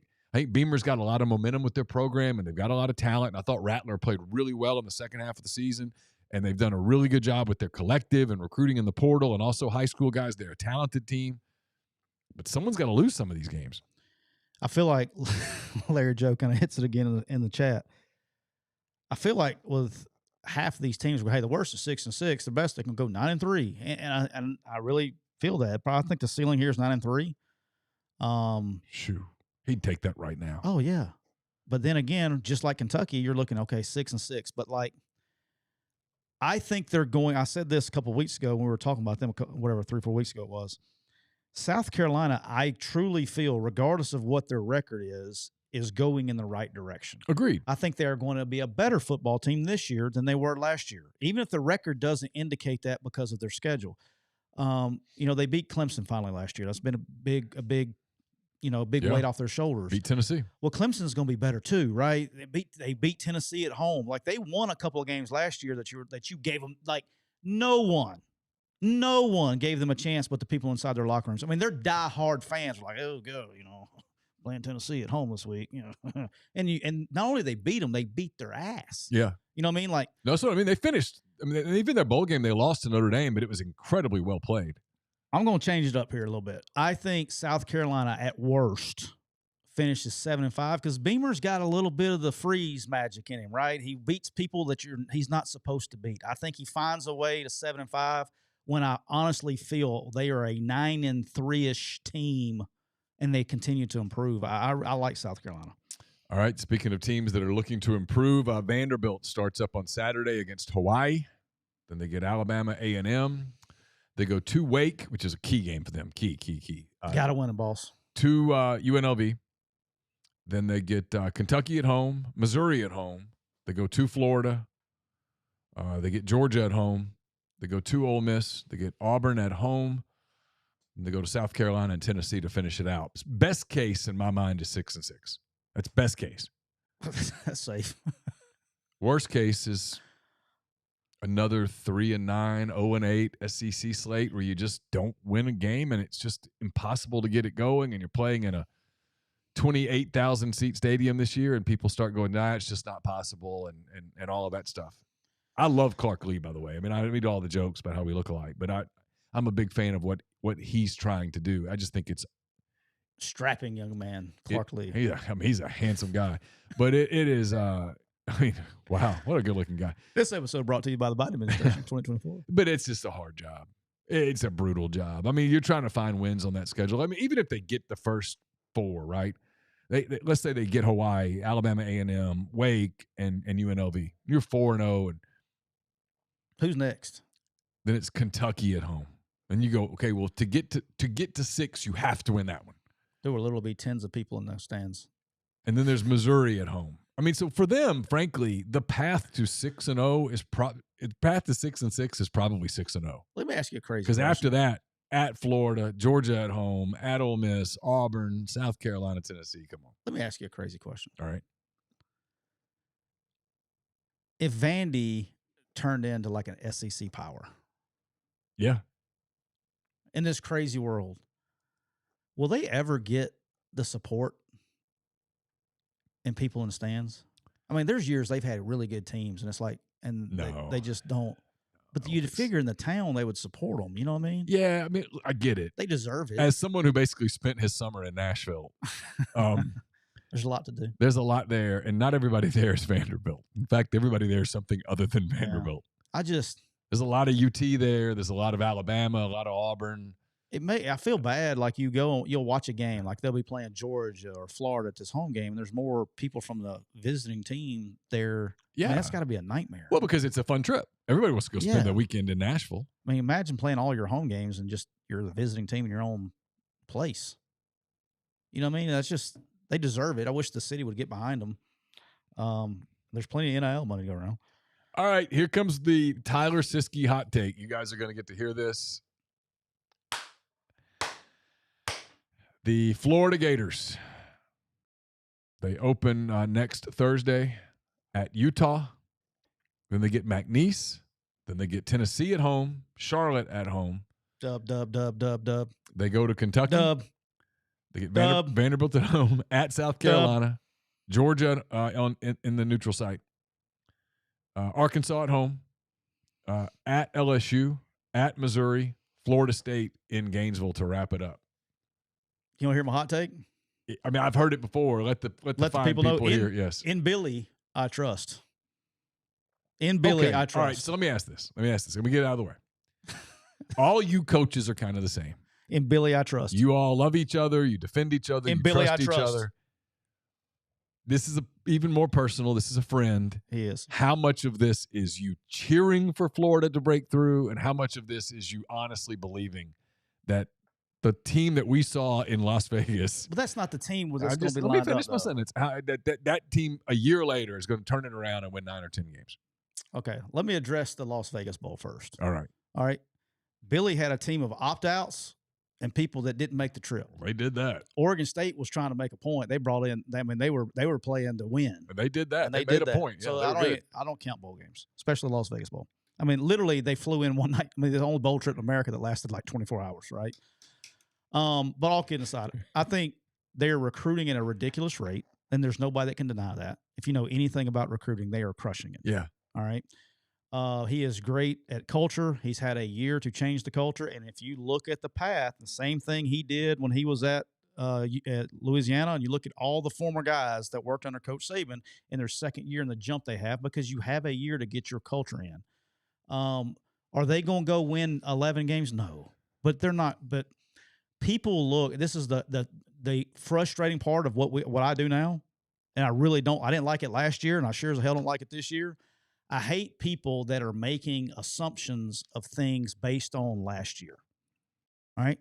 Speaker 1: Beamer's got a lot of momentum with their program, and they've got a lot of talent. And I thought Rattler played really well in the second half of the season. And they've done a really good job with their collective and recruiting in the portal and also high school guys. They're a talented team. But someone's got to lose some of these games.
Speaker 2: I feel like Larry Joe kind of hits it again in the chat. I feel like with half of these teams, the worst is 6-6. The best, they can go 9-3. And I really feel that. But I think the ceiling here is 9-3.
Speaker 1: Shoot. He'd take that right now.
Speaker 2: Oh, yeah. But then again, just like Kentucky, you're looking, 6-6. But I think they're going – I said this a couple of weeks ago when we were talking about them, 3-4 weeks ago it was. South Carolina, I truly feel, regardless of what their record is going in the right direction.
Speaker 1: Agreed.
Speaker 2: I think they are going to be a better football team this year than they were last year, even if the record doesn't indicate that because of their schedule. They beat Clemson finally last year. That's been a big weight off their shoulders.
Speaker 1: Beat Tennessee.
Speaker 2: Well, Clemson's going to be better too, right? They beat Tennessee at home. Like, they won a couple of games last year that you gave them. Like, no one gave them a chance but the people inside their locker rooms. They're diehard fans. Like, oh, go, playing Tennessee at home this week, and not only they beat them, they beat their ass.
Speaker 1: Yeah.
Speaker 2: You know what I mean? Like,
Speaker 1: no, so they finished. Even their bowl game, they lost to Notre Dame, but it was incredibly well played.
Speaker 2: I'm going to change it up here a little bit. I think South Carolina at worst finishes 7-5 because Beamer's got a little bit of the freeze magic in him, right? He beats people that he's not supposed to beat. I think he finds a way to 7-5 when I honestly feel they are a 9-3-ish team and they continue to improve. I like South Carolina.
Speaker 1: All right, speaking of teams that are looking to improve, Vanderbilt starts up on Saturday against Hawaii. Then they get Alabama A&M. They go to Wake, which is a key game for them. Key.
Speaker 2: Got to win it, boss.
Speaker 1: To UNLV. Then they get Kentucky at home, Missouri at home. They go to Florida. They get Georgia at home. They go to Ole Miss. They get Auburn at home. And they go to South Carolina and Tennessee to finish it out. Best case in my mind is 6-6. That's best case.
Speaker 2: That's safe.
Speaker 1: Worst case is another 3-9, 0-8 SEC slate where you just don't win a game and it's just impossible to get it going, and you're playing in a 28,000 seat stadium this year and people start going, nah, it's just not possible, and all of that stuff. I love Clark Lee, by the way. I mean all the jokes about how we look alike, but I'm a big fan of what he's trying to do. I just think it's
Speaker 2: strapping young man, Clark Lee.
Speaker 1: He's a handsome guy, but it is wow, what a good-looking guy.
Speaker 2: This episode brought to you by the Biden administration 2024.
Speaker 1: But it's just a hard job. It's a brutal job. You're trying to find wins on that schedule. Even if they get the first 4, right? Let's say they get Hawaii, Alabama A&M, Wake, and UNLV. You're 4-0, and
Speaker 2: who's next?
Speaker 1: Then it's Kentucky at home, and you go, okay, well, to get to 6, you have to win that one.
Speaker 2: There will literally be tens of people in those stands.
Speaker 1: And then there's Missouri at home. So for them, frankly, the path to 6-0 is path to 6-6 is probably 6-0.
Speaker 2: Let me ask you a crazy
Speaker 1: question.
Speaker 2: Because
Speaker 1: after that, at Florida, Georgia at home, at Ole Miss, Auburn, South Carolina, Tennessee. Come on.
Speaker 2: Let me ask you a crazy question.
Speaker 1: All right.
Speaker 2: if Vandy turned into like an SEC power.
Speaker 1: Yeah.
Speaker 2: In this crazy world, will they ever get the support and people in the stands? I mean, there's years they've had really good teams, and it's like, and
Speaker 1: No.
Speaker 2: they just don't. But you'd figure in the town they would support them. You know what I mean?
Speaker 1: Yeah, I mean, I get it.
Speaker 2: They deserve it.
Speaker 1: As someone who basically spent his summer in Nashville,
Speaker 2: there's a lot to do.
Speaker 1: There's a lot there, and not everybody there is Vanderbilt. In fact, everybody there is something other than Vanderbilt.
Speaker 2: Yeah.
Speaker 1: There's a lot of UT there. There's a lot of Alabama, a lot of Auburn.
Speaker 2: I feel bad. Like you'll watch a game, like they'll be playing Georgia or Florida at this home game, and there's more people from the visiting team there.
Speaker 1: Yeah,
Speaker 2: that's got to be a nightmare.
Speaker 1: Well, because it's a fun trip. Everybody wants to go spend the weekend in Nashville.
Speaker 2: I mean, imagine playing all your home games and just you're the visiting team in your own place. You know what I mean? That's just they deserve it. I wish the city would get behind them. There's plenty of NIL money to go around.
Speaker 1: All right, here comes the Tyler Siskey hot take. You guys are going to get to hear this. The Florida Gators, they open next Thursday at Utah. Then they get McNeese. Then they get Tennessee at home, Charlotte at home.
Speaker 2: Dub, dub, dub, dub, dub.
Speaker 1: They go to Kentucky.
Speaker 2: Dub.
Speaker 1: They get Vanderbilt at home, at South Carolina, Georgia in the neutral site, Arkansas at home, at LSU, at Missouri, Florida State in Gainesville to wrap it up.
Speaker 2: You want to hear my hot take?
Speaker 1: I mean, I've heard it before. Let the people know. Hear. Yes.
Speaker 2: In Billy, I trust. In Billy, I trust.
Speaker 1: All right, so let me ask this. Let me get it out of the way. All you coaches are kind of the same.
Speaker 2: In Billy, I trust.
Speaker 1: You all love each other. You defend each other.
Speaker 2: In
Speaker 1: you
Speaker 2: Billy,
Speaker 1: trust
Speaker 2: I trust
Speaker 1: each other. This is even more personal. This is a friend.
Speaker 2: He is.
Speaker 1: How much of this is you cheering for Florida to break through, and how much of this is you honestly believing that the team that we saw in Las Vegas?
Speaker 2: But that's not the team that's going to be
Speaker 1: lined up. Let me finish my sentence. That team a year later is going to turn it around and win 9 or 10 games.
Speaker 2: Okay, let me address the Las Vegas Bowl first.
Speaker 1: All right.
Speaker 2: Billy had a team of opt-outs and people that didn't make the trip.
Speaker 1: They did that.
Speaker 2: Oregon State was trying to make a point. They brought in. I mean, they were playing to win.
Speaker 1: They did that.
Speaker 2: And they
Speaker 1: made
Speaker 2: did
Speaker 1: a
Speaker 2: that.
Speaker 1: point.
Speaker 2: So
Speaker 1: yeah,
Speaker 2: I don't count bowl games, especially Las Vegas Bowl. I mean, literally, they flew in one night. I mean, the only bowl trip in America that lasted like 24 hours, right? But all kidding aside, I think they're recruiting at a ridiculous rate, and there's nobody that can deny that. If you know anything about recruiting, they are crushing it.
Speaker 1: Yeah.
Speaker 2: All right. He is great at culture. He's had a year to change the culture. And if you look at the path, the same thing he did when he was at Louisiana, and you look at all the former guys that worked under Coach Saban in their second year and the jump they have, because you have a year to get your culture in. Are they going to go win 11 games? No. But they're not. But people look, this is the frustrating part of what I do now. And I really don't. I didn't like it last year, and I sure as hell don't like it this year. I hate people that are making assumptions of things based on last year. All right.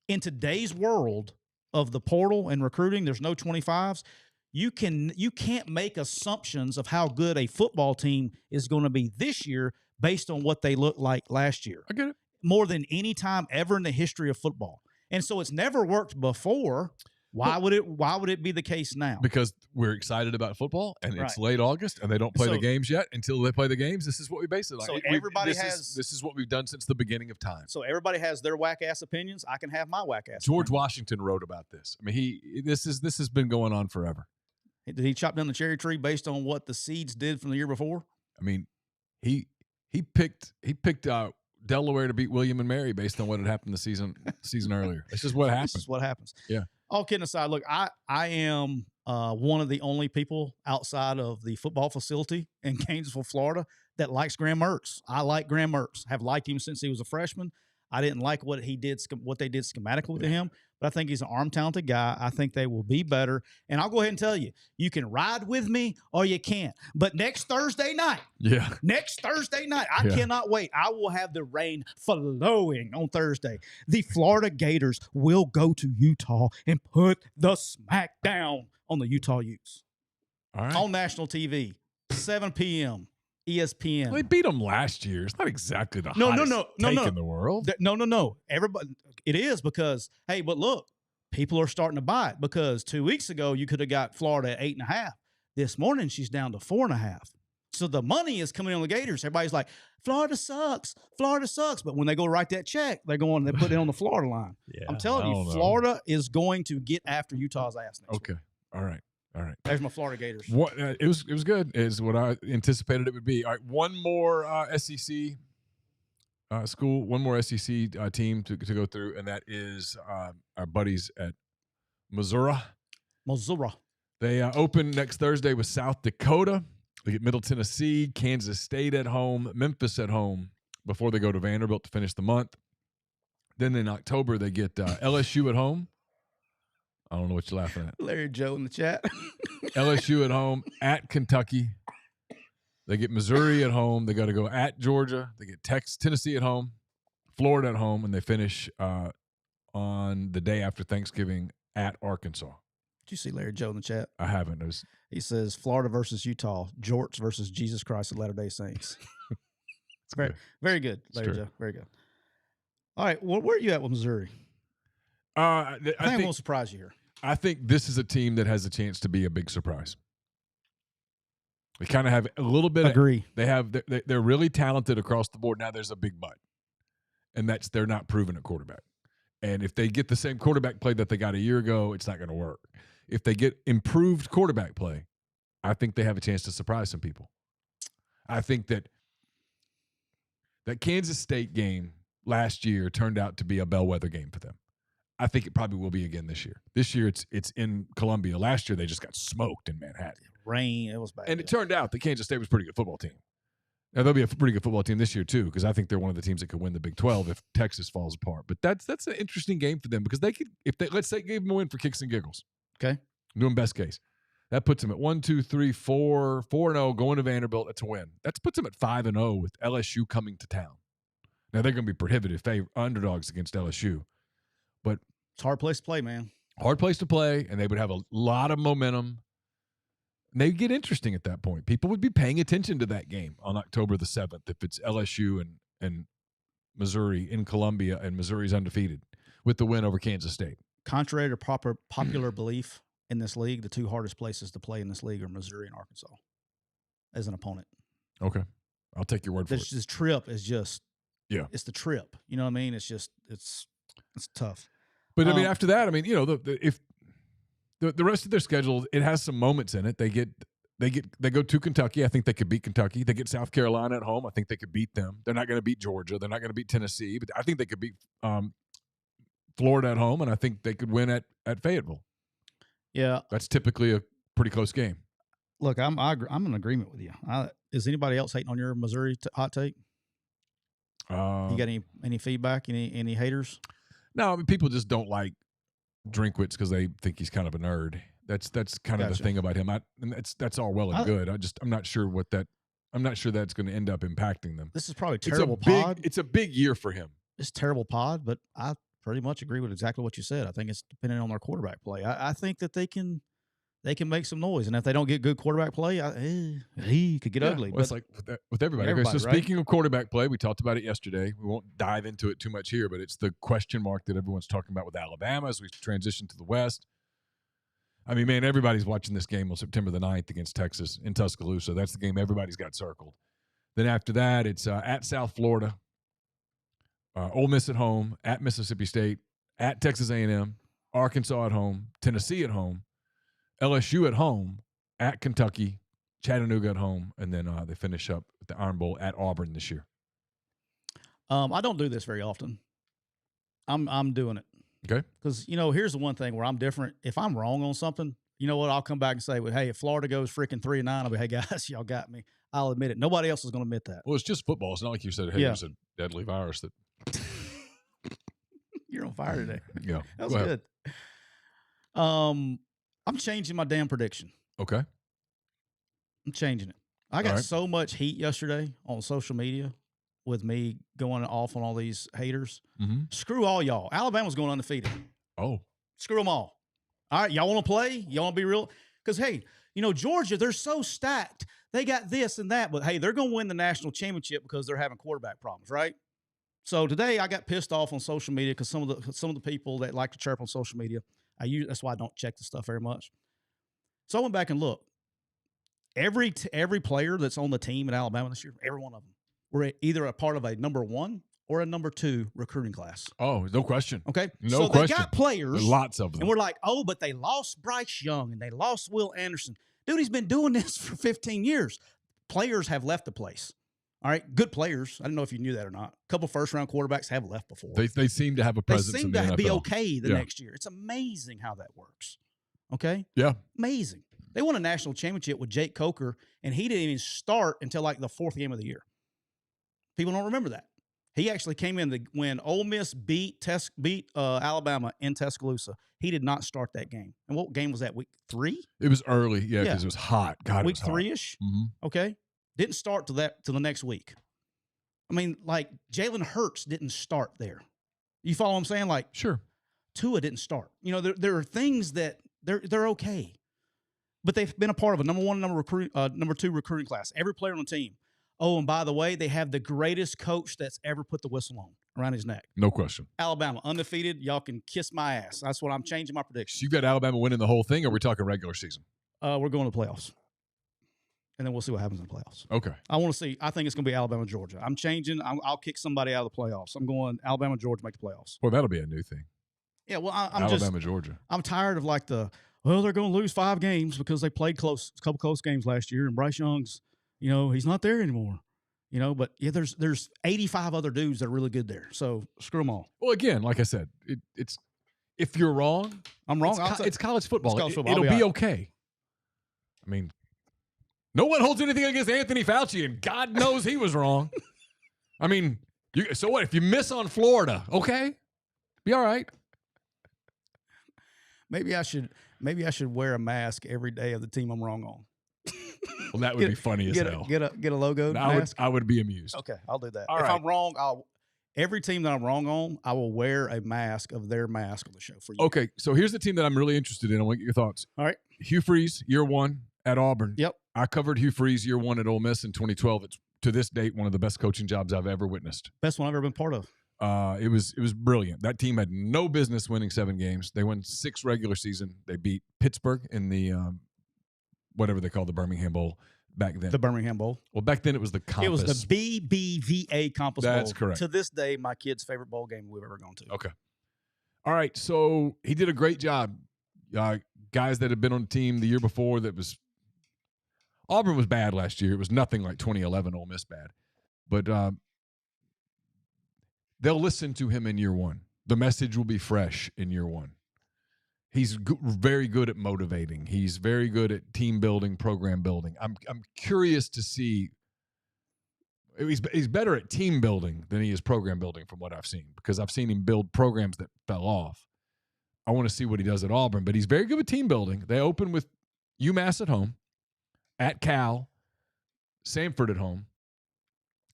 Speaker 2: In today's world of the portal and recruiting, there's no 25s. You can't make assumptions of how good a football team is going to be this year based on what they looked like last year.
Speaker 1: I get it.
Speaker 2: More than any time ever in the history of football. And so it's never worked before. Why would it be the case now?
Speaker 1: Because we're excited about football, and it's late August, and they don't play the games yet. Until they play the games, this is what we base it on.
Speaker 2: So
Speaker 1: this is what we've done since the beginning of time.
Speaker 2: So everybody has their whack ass opinions. I can have my whack ass.
Speaker 1: George Washington wrote about this. I mean, this has been going on forever.
Speaker 2: Did he chop down the cherry tree based on what the seeds did from the year before?
Speaker 1: I mean, he picked Delaware to beat William and Mary based on what had happened the season earlier. It's just what happens.
Speaker 2: This is what happens.
Speaker 1: Yeah.
Speaker 2: All kidding aside, look, I am one of the only people outside of the football facility in Gainesville, Florida, that likes Graham Mertz. I like Graham Mertz. Have liked him since he was a freshman. I didn't like what they did schematically to him, but I think he's an arm-talented guy. I think they will be better. And I'll go ahead and tell you, you can ride with me or you can't. But next Thursday night, I cannot wait. I will have the rain flowing on Thursday. The Florida Gators will go to Utah and put the smack down on the Utah Utes.
Speaker 1: All right.
Speaker 2: On national TV, 7 p.m. ESPN.
Speaker 1: Well, they beat them last year. It's not exactly the hottest take in the world.
Speaker 2: No. Everybody, it is because, hey, but look, people are starting to buy it because 2 weeks ago you could have got Florida at 8.5. This morning she's down to 4.5. So the money is coming on the Gators. Everybody's like, Florida sucks. Florida sucks. But when they go write that check, they put it on the Florida line.
Speaker 3: Yeah,
Speaker 2: I'm telling you, Florida is going to get after Utah's ass next week.
Speaker 1: All right.
Speaker 2: There's my Florida Gators.
Speaker 1: It was good. Is what I anticipated it would be. All right, one more SEC school, one more SEC team to go through, and that is our buddies at Missouri. They open next Thursday with South Dakota. They get Middle Tennessee, Kansas State at home, Memphis at home before they go to Vanderbilt to finish the month. Then in October, they get LSU at home. I don't know what you're laughing at.
Speaker 2: Larry Joe in the chat.
Speaker 1: LSU at home, at Kentucky. They get Missouri at home. They got to go at Georgia. They get Tennessee at home, Florida at home, and they finish on the day after Thanksgiving at Arkansas.
Speaker 2: Did you see Larry Joe in the chat?
Speaker 1: I haven't.
Speaker 2: He says Florida versus Utah, Jorts versus Jesus Christ of Latter-day Saints. Very, very good, Larry Joe. Very good. All right, where are you at with Missouri? I think I'm going to surprise you here.
Speaker 1: I think this is a team that has a chance to be a big surprise. They kind of have a little bit.
Speaker 2: Agree.
Speaker 1: They're really talented across the board. Now there's a big but, and that's they're not proven at quarterback. And if they get the same quarterback play that they got a year ago, it's not going to work. If they get improved quarterback play, I think they have a chance to surprise some people. I think that Kansas State game last year turned out to be a bellwether game for them. I think it probably will be again this year. This year it's in Columbia. Last year they just got smoked in Manhattan.
Speaker 2: Rain, it was bad.
Speaker 1: And it turned out that Kansas State was a pretty good football team. Now they'll be a pretty good football team this year too, because I think they're one of the teams that could win the Big 12 if Texas falls apart. But that's an interesting game for them because they could, let's say give them a win for kicks and giggles.
Speaker 2: Okay,
Speaker 1: doing best case, that puts them at 1, 2, 3, 4, 4-0 going to Vanderbilt. That's a win. That puts them at 5-0 with LSU coming to town. Now they're going to be prohibitive underdogs against LSU, but
Speaker 2: it's a hard place to play, man.
Speaker 1: Hard place to play, and they would have a lot of momentum. And they'd get interesting at that point. People would be paying attention to that game on October the 7th if it's LSU and Missouri in Columbia, and Missouri's undefeated with the win over Kansas State.
Speaker 2: Contrary to popular belief in this league, the two hardest places to play in this league are Missouri and Arkansas as an opponent.
Speaker 1: Okay. I'll take your word for it.
Speaker 2: This trip is just –
Speaker 1: yeah,
Speaker 2: it's the trip. You know what I mean? It's just it's tough.
Speaker 1: But I mean, after that, I mean, you know, if the rest of their schedule, it has some moments in it. They go to Kentucky. I think they could beat Kentucky. They get South Carolina at home. I think they could beat them. They're not going to beat Georgia. They're not going to beat Tennessee. But I think they could beat Florida at home, and I think they could win at Fayetteville. Yeah, that's typically a pretty close game.
Speaker 2: Look, I'm in agreement with you. Is anybody else hating on your Missouri hot take? You got any feedback? Any haters?
Speaker 1: No, I mean, people just don't like Drinkwitz because they think he's kind of a nerd. That's kind of the thing about him. And that's all well and good. I'm not sure that's going to end up impacting them.
Speaker 2: This is probably terrible pod.
Speaker 1: It's a big year for him.
Speaker 2: It's terrible pod, but I pretty much agree with exactly what you said. I think it's depending on their quarterback play. I think that they can make some noise, and if they don't get good quarterback play, he could get ugly.
Speaker 1: Well, it's like with everybody. Okay, so speaking of quarterback play, we talked about it yesterday. We won't dive into it too much here, but it's the question mark that everyone's talking about with Alabama as we transition to the West. I mean, man, everybody's watching this game on September the 9th against Texas in Tuscaloosa. That's the game everybody's got circled. Then after that, it's at South Florida, Ole Miss at home, at Mississippi State, at Texas A&M, Arkansas at home, Tennessee at home, LSU at home, at Kentucky, Chattanooga at home, and then they finish up with the Iron Bowl at Auburn this year.
Speaker 2: I don't do this very often. I'm doing it.
Speaker 1: Okay.
Speaker 2: Because, here's the one thing where I'm different. If I'm wrong on something, you know what? I'll come back and say, well, hey, if Florida goes freaking 3-9, I'll be, hey, guys, y'all got me. I'll admit it. Nobody else is going to admit that.
Speaker 1: Well, it's just football. It's not like you said, hey, there's a deadly virus that.
Speaker 2: You're on fire today.
Speaker 1: Yeah.
Speaker 2: That was good. I'm changing my damn prediction.
Speaker 1: Okay.
Speaker 2: I'm changing it. I got so much heat yesterday on social media with me going off on all these haters.
Speaker 1: Mm-hmm.
Speaker 2: Screw all y'all. Alabama's going undefeated.
Speaker 1: Oh.
Speaker 2: Screw them all. All right, y'all want to play? Y'all want to be real? Because, hey, Georgia, they're so stacked. They got this and that. But, hey, they're going to win the national championship because they're having quarterback problems, right? So today I got pissed off on social media because some of the people that like to chirp on social media, that's why I don't check the stuff very much. So I went back and looked. every player that's on the team at Alabama this year, every one of them, were either a part of a number 1 or a number 2 recruiting class.
Speaker 1: Oh, no question.
Speaker 2: Okay,
Speaker 1: no question.
Speaker 2: They got players,
Speaker 1: lots of them,
Speaker 2: and we're like, oh, but they lost Bryce Young and they lost Will Anderson. Dude, he's been doing this for 15 years. Players have left the place. All right, good players. I don't know if you knew that or not. A couple first-round quarterbacks have left before.
Speaker 1: They seem to have a presence.
Speaker 2: They seem
Speaker 1: in the
Speaker 2: to
Speaker 1: NFL.
Speaker 2: be okay the next year. It's amazing how that works. Okay?
Speaker 1: Yeah.
Speaker 2: Amazing. They won a national championship with Jake Coker, and he didn't even start until like the 4th game of the year. People don't remember that. He actually came in when Ole Miss beat Alabama in Tuscaloosa. He did not start that game. And what game was that? Week 3?
Speaker 1: It was early, because it was hot. God,
Speaker 2: week
Speaker 1: it was
Speaker 2: 3-ish. Okay, didn't start till the next week. I mean, like Jalen Hurts didn't start there. You follow what I'm saying? Like,
Speaker 1: sure,
Speaker 2: Tua didn't start. You know, there are things that they're okay, but they've been a part of a number 1, number 2 recruiting class. Every player on the team. Oh, and by the way, they have the greatest coach that's ever put the whistle on around his neck.
Speaker 1: No question.
Speaker 2: Alabama, undefeated. Y'all can kiss my ass. That's what I'm changing my prediction.
Speaker 1: So you got Alabama winning the whole thing, or are we talking regular season?
Speaker 2: We're going to the playoffs. And then we'll see what happens in the playoffs.
Speaker 1: Okay.
Speaker 2: I want to see. I think it's going to be Alabama, Georgia. I'm changing. I'll kick somebody out of the playoffs. I'm going Alabama, Georgia make the playoffs.
Speaker 1: Well, that'll be a new thing.
Speaker 2: Yeah, well,
Speaker 1: Alabama, Georgia.
Speaker 2: I'm tired of like they're going to lose 5 games because they played a couple close games last year, and Bryce Young's, he's not there anymore. But yeah, there's 85 other dudes that are really good there. So screw them all.
Speaker 1: Well, again, like I said, it's if you're wrong,
Speaker 2: I'm wrong.
Speaker 1: It's college football.
Speaker 2: It's college football.
Speaker 1: It'll be okay. I mean, no one holds anything against Anthony Fauci, and God knows he was wrong. I mean, so what? If you miss on Florida, okay, be all right.
Speaker 2: Maybe I should wear a mask every day of the team I'm wrong on.
Speaker 1: Well, that would be funny as hell.
Speaker 2: Get a logo mask.
Speaker 1: I would be amused.
Speaker 2: Okay, I'll do that.
Speaker 1: All
Speaker 2: if
Speaker 1: right.
Speaker 2: I'm wrong, every team that I'm wrong on, I will wear a mask of their mask on the show for you.
Speaker 1: Okay, so here's the team that I'm really interested in. I want to get your thoughts.
Speaker 2: All right.
Speaker 1: Hugh Freeze, year 1 at Auburn.
Speaker 2: Yep.
Speaker 1: I covered Hugh Freeze year 1 at Ole Miss in 2012. It's, to this date, one of the best coaching jobs I've ever witnessed.
Speaker 2: Best one I've ever been part of.
Speaker 1: It was brilliant. That team had no business winning 7 games. They won 6 regular season. They beat Pittsburgh in the whatever they call the Birmingham Bowl back then.
Speaker 2: The Birmingham Bowl.
Speaker 1: Well, back then it was the Compass.
Speaker 2: It was the BBVA Compass Bowl.
Speaker 1: That's correct.
Speaker 2: To this day, my kid's favorite bowl game we've ever gone to.
Speaker 1: Okay. All right. So he did a great job. Guys that had been on the team the year before Auburn was bad last year. It was nothing like 2011 Ole Miss bad. But they'll listen to him in year 1. The message will be fresh in year 1. He's very good at motivating. He's very good at team building, program building. I'm curious to see. He's better at team building than he is program building from what I've seen, because I've seen him build programs that fell off. I want to see what he does at Auburn, but he's very good with team building. They open with UMass at home, at Cal, Samford at home.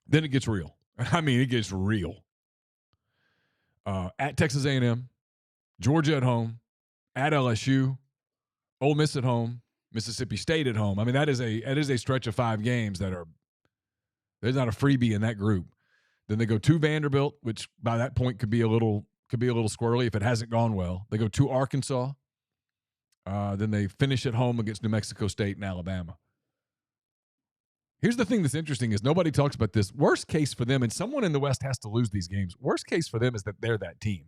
Speaker 1: Then it gets real. I mean, it gets real. At Texas A&M, Georgia at home, at LSU, Ole Miss at home, Mississippi State at home. I mean, that is a stretch of 5 games there's not a freebie in that group. Then they go to Vanderbilt, which by that point could be a little squirrely if it hasn't gone well. They go to Arkansas. Then they finish at home against New Mexico State and Alabama. Here's the thing that's interesting is nobody talks about this. Worst case for them, and someone in the West has to lose these games. Worst case for them is that they're that team.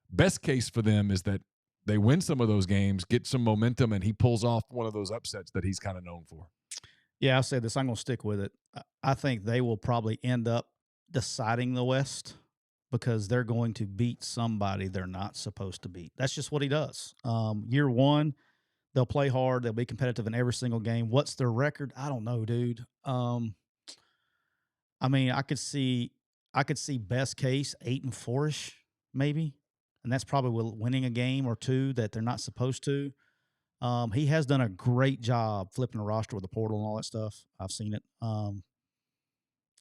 Speaker 1: Best case for them is that they win some of those games, get some momentum, and he pulls off one of those upsets that he's kind of known for.
Speaker 2: Yeah, I said this. I'm going to stick with it. I think they will probably end up deciding the West because they're going to beat somebody they're not supposed to beat. That's just what he does. Year 1, they'll play hard. They'll be competitive in every single game. What's their record? I don't know, dude. I mean, I could see best case 8-4-ish maybe, and that's probably winning a game or 2 that they're not supposed to. He has done a great job flipping the roster with the portal and all that stuff. I've seen it.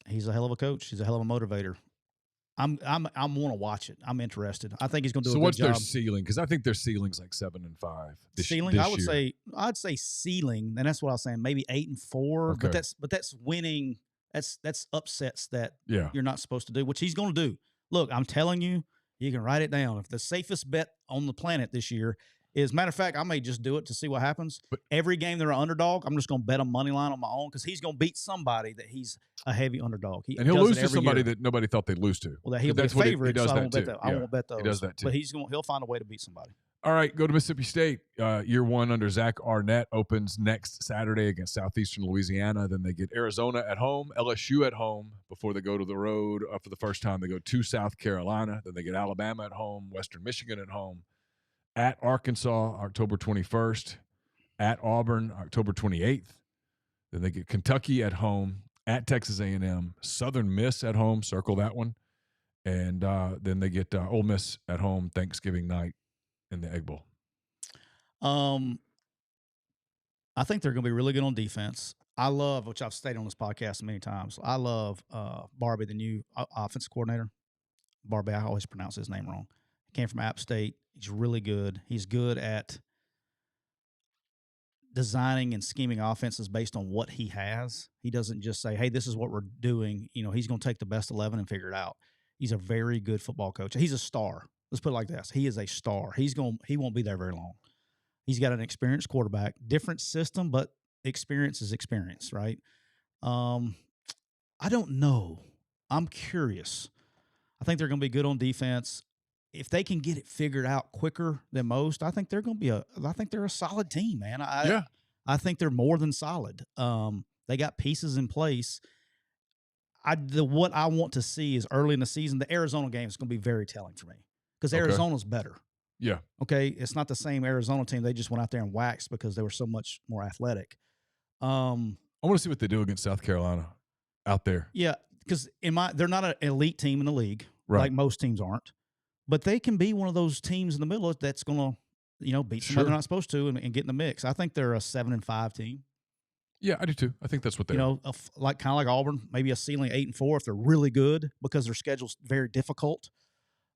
Speaker 2: He's a hell of a coach. He's a hell of a motivator. I'm want to watch it. I'm interested. I think he's going to do a good job.
Speaker 1: So what's their ceiling? Because I think their ceiling's like 7-5.
Speaker 2: Ceiling,
Speaker 1: this year.
Speaker 2: I'd say ceiling, and that's what I was saying. Maybe 8-4,
Speaker 1: okay.
Speaker 2: but that's winning. That's upsets that
Speaker 1: you're
Speaker 2: not supposed to do, which he's going to do. Look, I'm telling you, you can write it down. If the safest bet on the planet this year is, matter of fact, I may just do it to see what happens. But every game they're an underdog, I'm just going to bet a money line on my own because he's going to beat somebody that he's a heavy underdog.
Speaker 1: And he'll lose to somebody that nobody thought they'd lose to.
Speaker 2: Well, that he'll be a favorite, so I won't bet that.
Speaker 1: Yeah,
Speaker 2: I won't bet those.
Speaker 1: He does that too.
Speaker 2: But he'll find a way to beat somebody.
Speaker 1: All right, go to Mississippi State. Year one under Zach Arnett opens next Saturday against Southeastern Louisiana. Then they get Arizona at home, LSU at home before they go to the road for the first time. They go to South Carolina. Then they get Alabama at home, Western Michigan at home, at Arkansas October 21st, at Auburn October 28th. Then they get Kentucky at home, at Texas A&M, Southern Miss at home, circle that one. And then they get Ole Miss at home Thanksgiving night in the Egg Bowl.
Speaker 2: I think they're going to be really good on defense. I love, which I've stated on this podcast many times, I love Barbie, the new offensive coordinator. Barbie, I always pronounce his name wrong. He came from App State. He's really good. He's good at designing and scheming offenses based on what he has. He doesn't just say, hey, this is what we're doing. He's going to take the best 11 and figure it out. He's a very good football coach. He's a star. Let's put it like this. He is a star. He won't be there very long. He's got an experienced quarterback, different system, but experience is experience, right? I don't know. I'm curious. I think they're going to be good on defense. If they can get it figured out quicker than most, I think they're going to be I think they're a solid team, man. I think they're more than solid. They got pieces in place. What I want to see is early in the season, the Arizona game is going to be very telling for me because Arizona's better.
Speaker 1: Yeah.
Speaker 2: Okay. It's not the same Arizona team. They just went out there and waxed because they were so much more athletic.
Speaker 1: I want to see what they do against South Carolina out there.
Speaker 2: Yeah. Because they're not an elite team in the league,
Speaker 1: right,
Speaker 2: like most teams aren't. But they can be one of those teams in the middle that's going to, beat somebody they're not supposed to and get in the mix. I think they're a 7-5 team.
Speaker 1: Yeah, I do too. I think that's what they are.
Speaker 2: Kind of like Auburn, maybe a ceiling 8-4 if they're really good because their schedule's very difficult.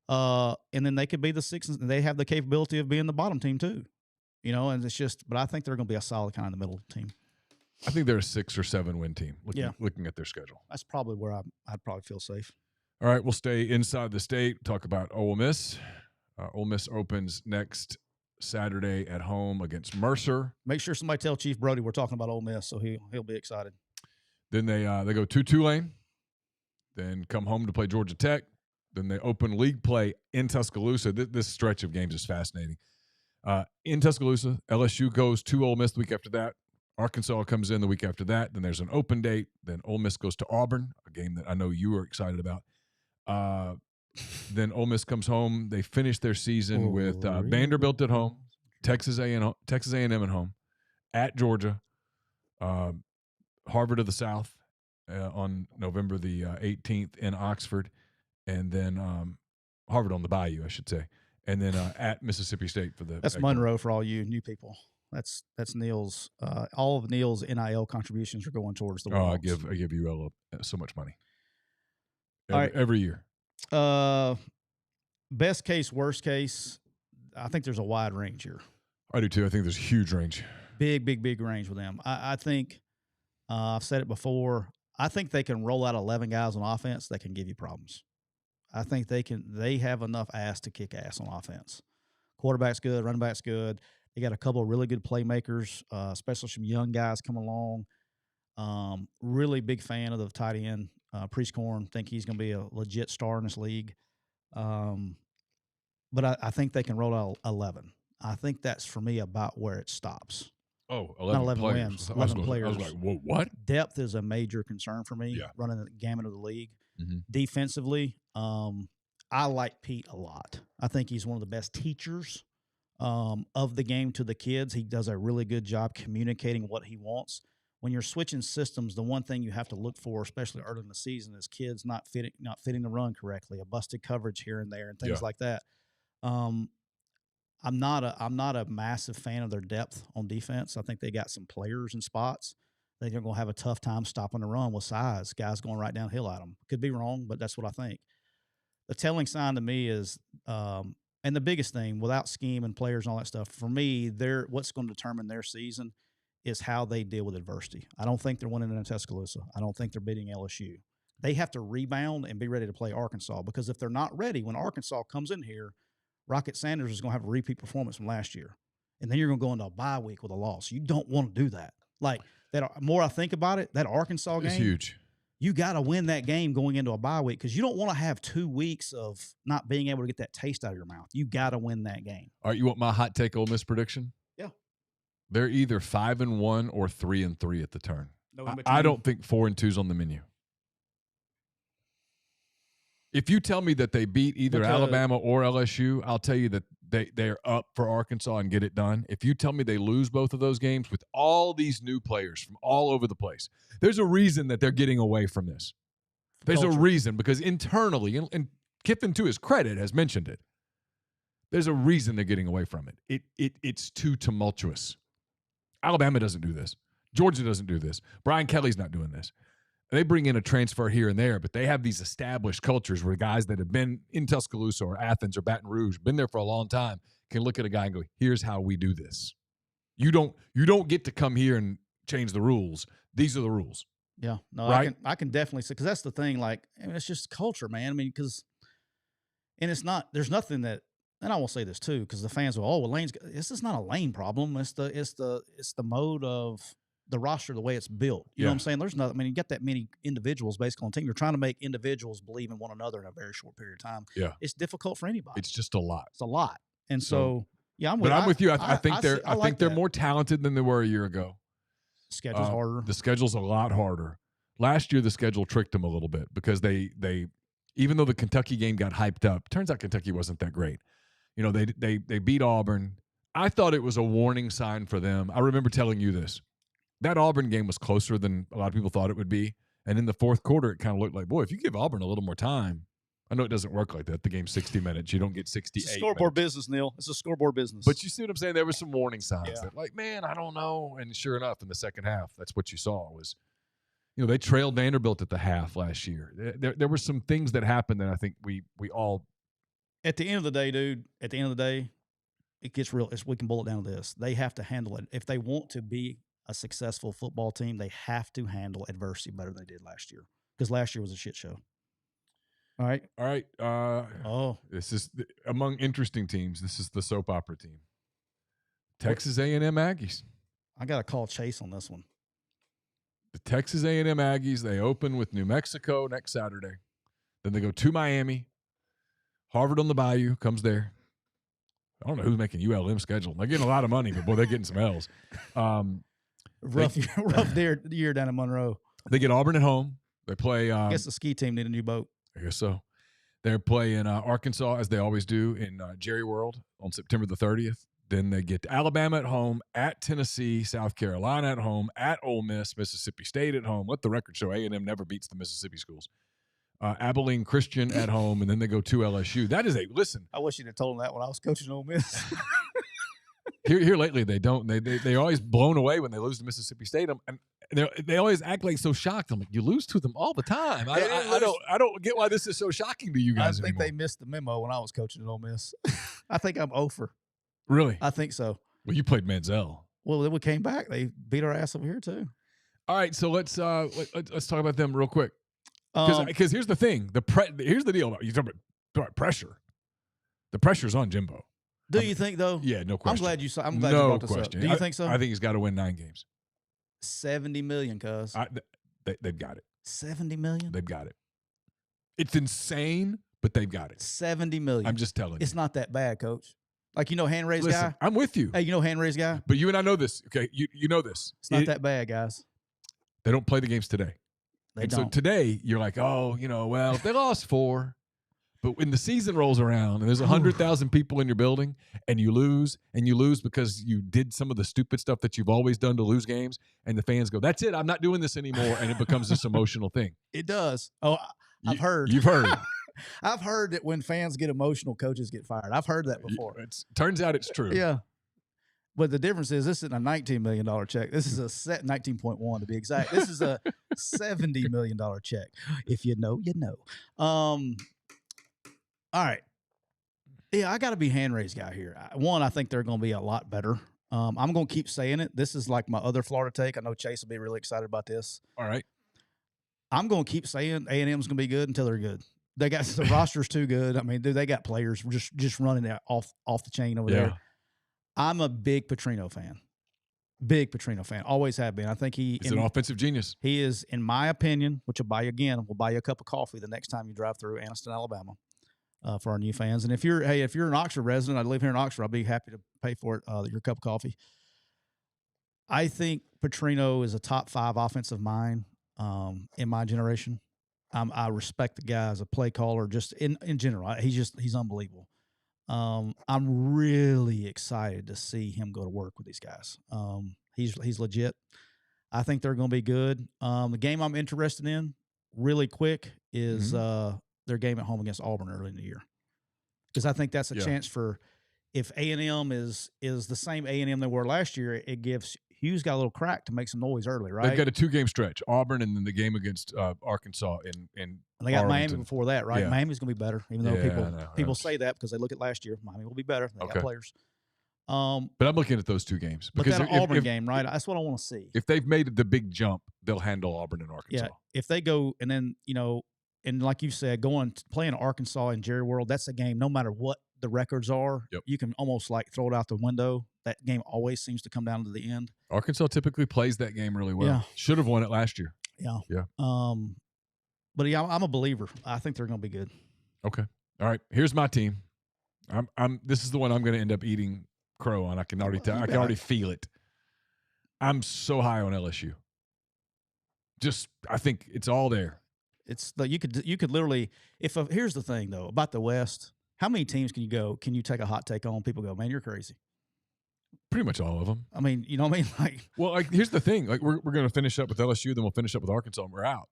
Speaker 2: And then they could be the 6, and they have the capability of being the bottom team too. And it's just, but I think they're going to be a solid kind of in the middle team.
Speaker 1: I think they're a 6 or 7 win team. Looking at their schedule,
Speaker 2: that's probably where I'd probably feel safe.
Speaker 1: All right, we'll stay inside the state. Talk about Ole Miss. Ole Miss opens next Saturday at home against Mercer.
Speaker 2: Make sure somebody tell Chief Brody we're talking about Ole Miss, so he'll be excited.
Speaker 1: Then they go to Tulane, then come home to play Georgia Tech. Then they open league play in Tuscaloosa. This stretch of games is fascinating. In Tuscaloosa, LSU goes to Ole Miss the week after that. Arkansas comes in the week after that. Then there's an open date. Then Ole Miss goes to Auburn, a game that I know you are excited about. Then Ole Miss comes home. They finish their season with Vanderbilt at home, Texas A&M at home, at Georgia, Harvard of the South on November the 18th in Oxford, and then Harvard on the Bayou, I should say, and then at Mississippi State for the.
Speaker 2: That's Monroe for all you new people. That's Neil's. All of Neil's NIL contributions are going towards the.
Speaker 1: I give UL so much money. Every year.
Speaker 2: Best case, worst case. I think there's a wide range here.
Speaker 1: I do too. I think there's a huge range.
Speaker 2: Big range with them. I think I've said it before. I think they can roll out 11 guys on offense that can give you problems. I think they have enough ass to kick ass on offense. Quarterback's good, running back's good. They got a couple of really good playmakers, especially some young guys come along. Really big fan of the tight end, Priestcorn. Think he's going to be a legit star in this league. But I think they can roll out 11. I think that's, for me, about where it stops.
Speaker 1: Oh,
Speaker 2: 11 wins, 11 players.
Speaker 1: I was like, whoa, what?
Speaker 2: Depth is a major concern for me, running the gamut of the league. Mm-hmm. Defensively, I like Pete a lot. I think he's one of the best teachers of the game to the kids. He does a really good job communicating what he wants. When you're switching systems, the one thing you have to look for, especially early in the season, is kids not fitting the run correctly, a busted coverage here and there, and things like that. I'm not a massive fan of their depth on defense. I think they got some players in spots. I think they're going to have a tough time stopping the run with size. Guys going right downhill at them. Could be wrong, but that's what I think. The telling sign to me is, and the biggest thing, without scheme and players and all that stuff, for me, what's going to determine their season is how they deal with adversity. I don't think they're winning in Tuscaloosa. I don't think they're beating LSU. They have to rebound and be ready to play Arkansas, because if they're not ready, when Arkansas comes in here, Rocket Sanders is going to have a repeat performance from last year. and then you're going to go into a bye week with a loss. You don't want to do that. Like, more I think about it, that Arkansas game.
Speaker 1: It's huge.
Speaker 2: You got to win that game going into a bye week because you don't want to have 2 weeks of not being able to get that taste out of your mouth. You got to win that game.
Speaker 1: All right, you want my hot take Ole Miss prediction?
Speaker 2: Yeah.
Speaker 1: They're either 5-1 or 3-3 at the turn.
Speaker 2: No,
Speaker 1: I don't think 4-2 is on the menu. If you tell me that they beat either Alabama or LSU, I'll tell you that they're up for Arkansas and get it done. If you tell me they lose both of those games with all these new players from all over the place, there's a reason that they're getting away from this. There's a reason, because internally, and Kiffin, to his credit, has mentioned it. There's a reason they're getting away from it. It's too tumultuous. Alabama doesn't do this. Georgia doesn't do this. Brian Kelly's not doing this. They bring in a transfer here and there, but they have these established cultures where guys that have been in Tuscaloosa or Athens or Baton Rouge, been there for a long time, can look at a guy and go, here's how we do this. You don't get to come here and change the rules. These are the rules.
Speaker 2: Yeah. No,
Speaker 1: right?
Speaker 2: I can definitely see, because that's the thing. Like, I mean, it's just culture, man. I mean, there's nothing that, and I will say this too, because the fans will, this is not a Lane problem. It's the mode of the roster, the way it's built. You know what I'm saying? There's nothing. I mean, you got that many individuals basically on the team. You're trying to make individuals believe in one another in a very short period of time.
Speaker 1: Yeah.
Speaker 2: It's difficult for anybody.
Speaker 1: It's just a lot.
Speaker 2: It's a lot. And so yeah, I'm with
Speaker 1: you. I think they're more talented than they were a year ago.
Speaker 2: Schedule's harder.
Speaker 1: The schedule's a lot harder. Last year, the schedule tricked them a little bit because they even though the Kentucky game got hyped up, turns out Kentucky wasn't that great. You know, they beat Auburn. I thought it was a warning sign for them. I remember telling you this. That Auburn game was closer than a lot of people thought it would be. And in the fourth quarter, it kind of looked like, boy, if you give Auburn a little more time. I know it doesn't work like that. The game's 60 minutes. You don't get 68
Speaker 2: It's a scoreboard
Speaker 1: minutes.
Speaker 2: business, Neil. It's a scoreboard business.
Speaker 1: But you see what I'm saying? There were some warning signs that, like, man, I don't know. And sure enough, in the second half, that's what you saw was, you know, they trailed Vanderbilt at the half last year. There were some things that happened that I think we all.
Speaker 2: At the end of the day, dude, it gets real. We can boil it down to this. They have to handle it. If they want to be a successful football team, they have to handle adversity better than they did last year, because last year was a shit show. All right. This is among interesting teams. This is the soap opera team. Texas A&M Aggies. I got to call Chase on this one.
Speaker 1: The Texas A&M Aggies, they open with New Mexico next Saturday. Then they go to Miami. Harvard on the Bayou comes there. I don't know who's making ULM schedule. They're getting a lot of money, but boy, they're getting some L's.
Speaker 2: Rough year down in Monroe.
Speaker 1: They get Auburn at home. They play.
Speaker 2: I guess the ski team need a new boat.
Speaker 1: I guess so. They're playing Arkansas, as they always do, in Jerry World on September the 30th. Then they get Alabama at home, at Tennessee, South Carolina at home, at Ole Miss, Mississippi State at home. Let the record show A&M never beats the Mississippi schools. Abilene Christian at home, and then they go to LSU. That is listen.
Speaker 2: I wish you'd have told them that when I was coaching Ole Miss.
Speaker 1: Here lately they don't. They're always blown away when they lose to Mississippi State, and they always act like so shocked. I'm like, you lose to them all the time. I don't get why this is so shocking to you guys.
Speaker 2: I think
Speaker 1: anymore.
Speaker 2: they missed the memo when I was coaching at Ole Miss. I think I'm over.
Speaker 1: Really?
Speaker 2: I think so.
Speaker 1: Well, you played Manziel.
Speaker 2: Well, then we came back. They beat our ass over here too.
Speaker 1: All right, so let's talk about them real quick. Because here's the thing. Here's the deal about you talk about pressure. The pressure's on Jimbo.
Speaker 2: Do you think though?
Speaker 1: Yeah, no question.
Speaker 2: I'm glad you brought this up. Do you think so?
Speaker 1: I think he's got to win 9 games.
Speaker 2: 70 million, cuz.
Speaker 1: They've got it.
Speaker 2: 70 million?
Speaker 1: They've got it. It's insane, but they've got it. 70 million. I'm just telling you.
Speaker 2: It's not that bad, coach. Like, hand raised guy?
Speaker 1: I'm with you.
Speaker 2: Hey, hand raised guy?
Speaker 1: But you and I know this. Okay, you know this.
Speaker 2: It's not that bad, guys.
Speaker 1: They don't play the games today.
Speaker 2: They don't.
Speaker 1: So today, you're like, oh, well, they lost 4. But when the season rolls around and there's 100,000 people in your building and you lose because you did some of the stupid stuff that you've always done to lose games, and the fans go, that's it, I'm not doing this anymore, and it becomes this emotional thing.
Speaker 2: It does. Oh, I've heard.
Speaker 1: You've heard.
Speaker 2: I've heard that when fans get emotional, coaches get fired. I've heard that before.
Speaker 1: Turns out it's true.
Speaker 2: Yeah. But the difference is this isn't a $19 million check. This is a 19.1 to be exact. This is a $70 million check. If you know, you know. All right. Yeah, I got to be hand-raised guy here. One, I think they're going to be a lot better. I'm going to keep saying it. This is like my other Florida take. I know Chase will be really excited about this.
Speaker 1: All right.
Speaker 2: I'm going to keep saying A&M's going to be good until they're good. They got the roster's too good. I mean, dude, they got players just running off the chain over there. I'm a big Petrino fan. Big Petrino fan. Always have been. I think
Speaker 1: he's an offensive genius.
Speaker 2: He is, in my opinion, which will buy you again. We'll buy you a cup of coffee the next time you drive through Anniston, Alabama, for our new fans. And if you're an Oxford resident, I live here in Oxford, I'll be happy to pay for it. Your cup of coffee. I think Petrino is a top 5 offensive mind in my generation. I respect the guy as a play caller, just in general. He's unbelievable. I'm really excited to see him go to work with these guys. He's legit. I think they're going to be good. The game I'm interested in, really quick, is their game at home against Auburn early in the year, because I think that's a chance for, if A&M is the same A&M they were last year, it gives Hughes got a little crack to make some noise early, right?
Speaker 1: They've got a 2-game stretch: Auburn and then the game against Arkansas in
Speaker 2: and they got
Speaker 1: Arlington.
Speaker 2: Miami before that, right?
Speaker 1: Yeah.
Speaker 2: Miami's going to be better, even though people say that because they look at last year. Miami will be better. They got players.
Speaker 1: But I'm looking at those 2 games
Speaker 2: because that Auburn game, right? That's what I want to see.
Speaker 1: If they've made the big jump, they'll handle Auburn and Arkansas.
Speaker 2: Yeah. If they go and then and like you said, playing Arkansas in Jerry World, that's a game. No matter what the records are, you can almost like throw it out the window. That game always seems to come down to the end.
Speaker 1: Arkansas typically plays that game really well. Yeah. Should have won it last year.
Speaker 2: Yeah.
Speaker 1: Yeah.
Speaker 2: But yeah, I'm a believer. I think they're going to be good.
Speaker 1: Okay. All right. Here's my team. This is the one I'm going to end up eating crow on. I can already tell. I can already feel it. I'm so high on LSU. I think it's all there.
Speaker 2: It's you could literally, here's the thing though about the West. How many teams can you take a hot take on? People go, man, you're crazy.
Speaker 1: Pretty much all of them.
Speaker 2: I mean, you know what I mean?
Speaker 1: Like, here's the thing. Like, we're going to finish up with LSU, then we'll finish up with Arkansas, and we're out.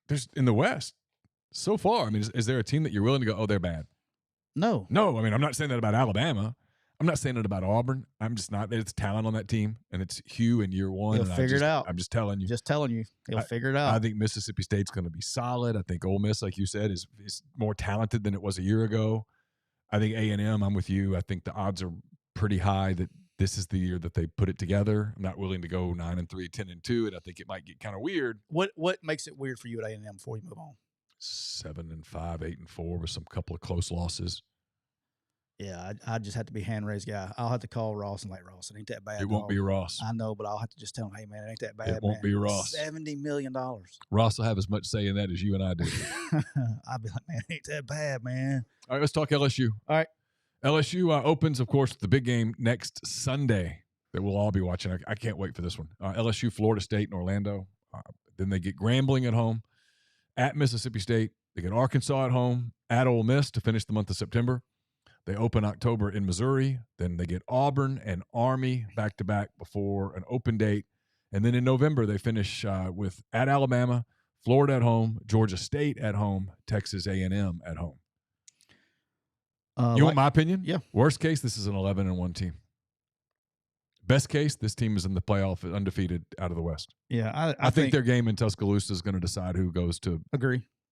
Speaker 1: There's in the West so far. I mean, is there a team that you're willing to go, oh, they're bad?
Speaker 2: No.
Speaker 1: I mean, I'm not saying that about Alabama. I'm not saying it about Auburn. I'm just not. There's talent on that team, and it's Hugh in year 1.
Speaker 2: He'll figure it out.
Speaker 1: I'm just telling you.
Speaker 2: He'll figure it out.
Speaker 1: I think Mississippi State's going to be solid. I think Ole Miss, like you said, is more talented than it was a year ago. I think A&M, I'm with you. I think the odds are pretty high that this is the year that they put it together. I'm not willing to go 9-3, 10-2, and I think it might get kind of weird.
Speaker 2: What makes it weird for you at A&M before you move on?
Speaker 1: 7-5, 8-4 with some couple of close losses.
Speaker 2: Yeah, I just have to be hand-raised guy. I'll have to call Ross and Ross, it ain't that bad.
Speaker 1: It won't be Ross.
Speaker 2: I know, but I'll have to just tell him, hey, man, it ain't that bad.
Speaker 1: It won't be Ross.
Speaker 2: $70 million.
Speaker 1: Ross will have as much say in that as you and I do.
Speaker 2: I'll be like, man, it ain't that bad, man.
Speaker 1: All right, let's talk LSU.
Speaker 2: All right.
Speaker 1: LSU opens, of course, the big game next Sunday that we'll all be watching. I can't wait for this one. LSU, Florida State, and Orlando. Then they get Grambling at home, at Mississippi State. They get Arkansas at home, at Ole Miss to finish the month of September. They open October in Missouri. Then they get Auburn and Army back-to-back before an open date. And then in November, they finish with at Alabama, Florida at home, Georgia State at home, Texas A&M at home. You want my opinion?
Speaker 2: Yeah.
Speaker 1: Worst case, this is an 11-1 team. Best case, this team is in the playoff undefeated out of the West.
Speaker 2: Yeah,
Speaker 1: I think their game in Tuscaloosa is going to decide who goes to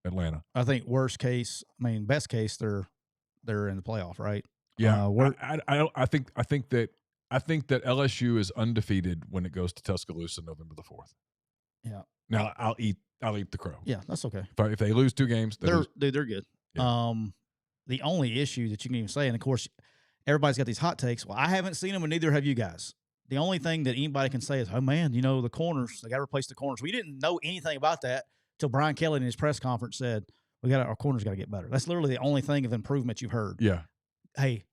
Speaker 1: Atlanta.
Speaker 2: I think worst case, best case, they're in the playoff, right?
Speaker 1: Yeah, I think that LSU is undefeated when it goes to Tuscaloosa November the 4th.
Speaker 2: Yeah.
Speaker 1: Now I'll eat the crow.
Speaker 2: Yeah, that's okay.
Speaker 1: If they lose 2 games,
Speaker 2: they're good.
Speaker 1: Yeah.
Speaker 2: The only issue that you can even say, and of course, everybody's got these hot takes. Well, I haven't seen them, and neither have you guys. The only thing that anybody can say is, oh, man, the corners, they got to replace the corners. We didn't know anything about that until Brian Kelly in his press conference said, our corners got to get better. That's literally the only thing of improvement you've heard.
Speaker 1: Yeah.
Speaker 2: Hey,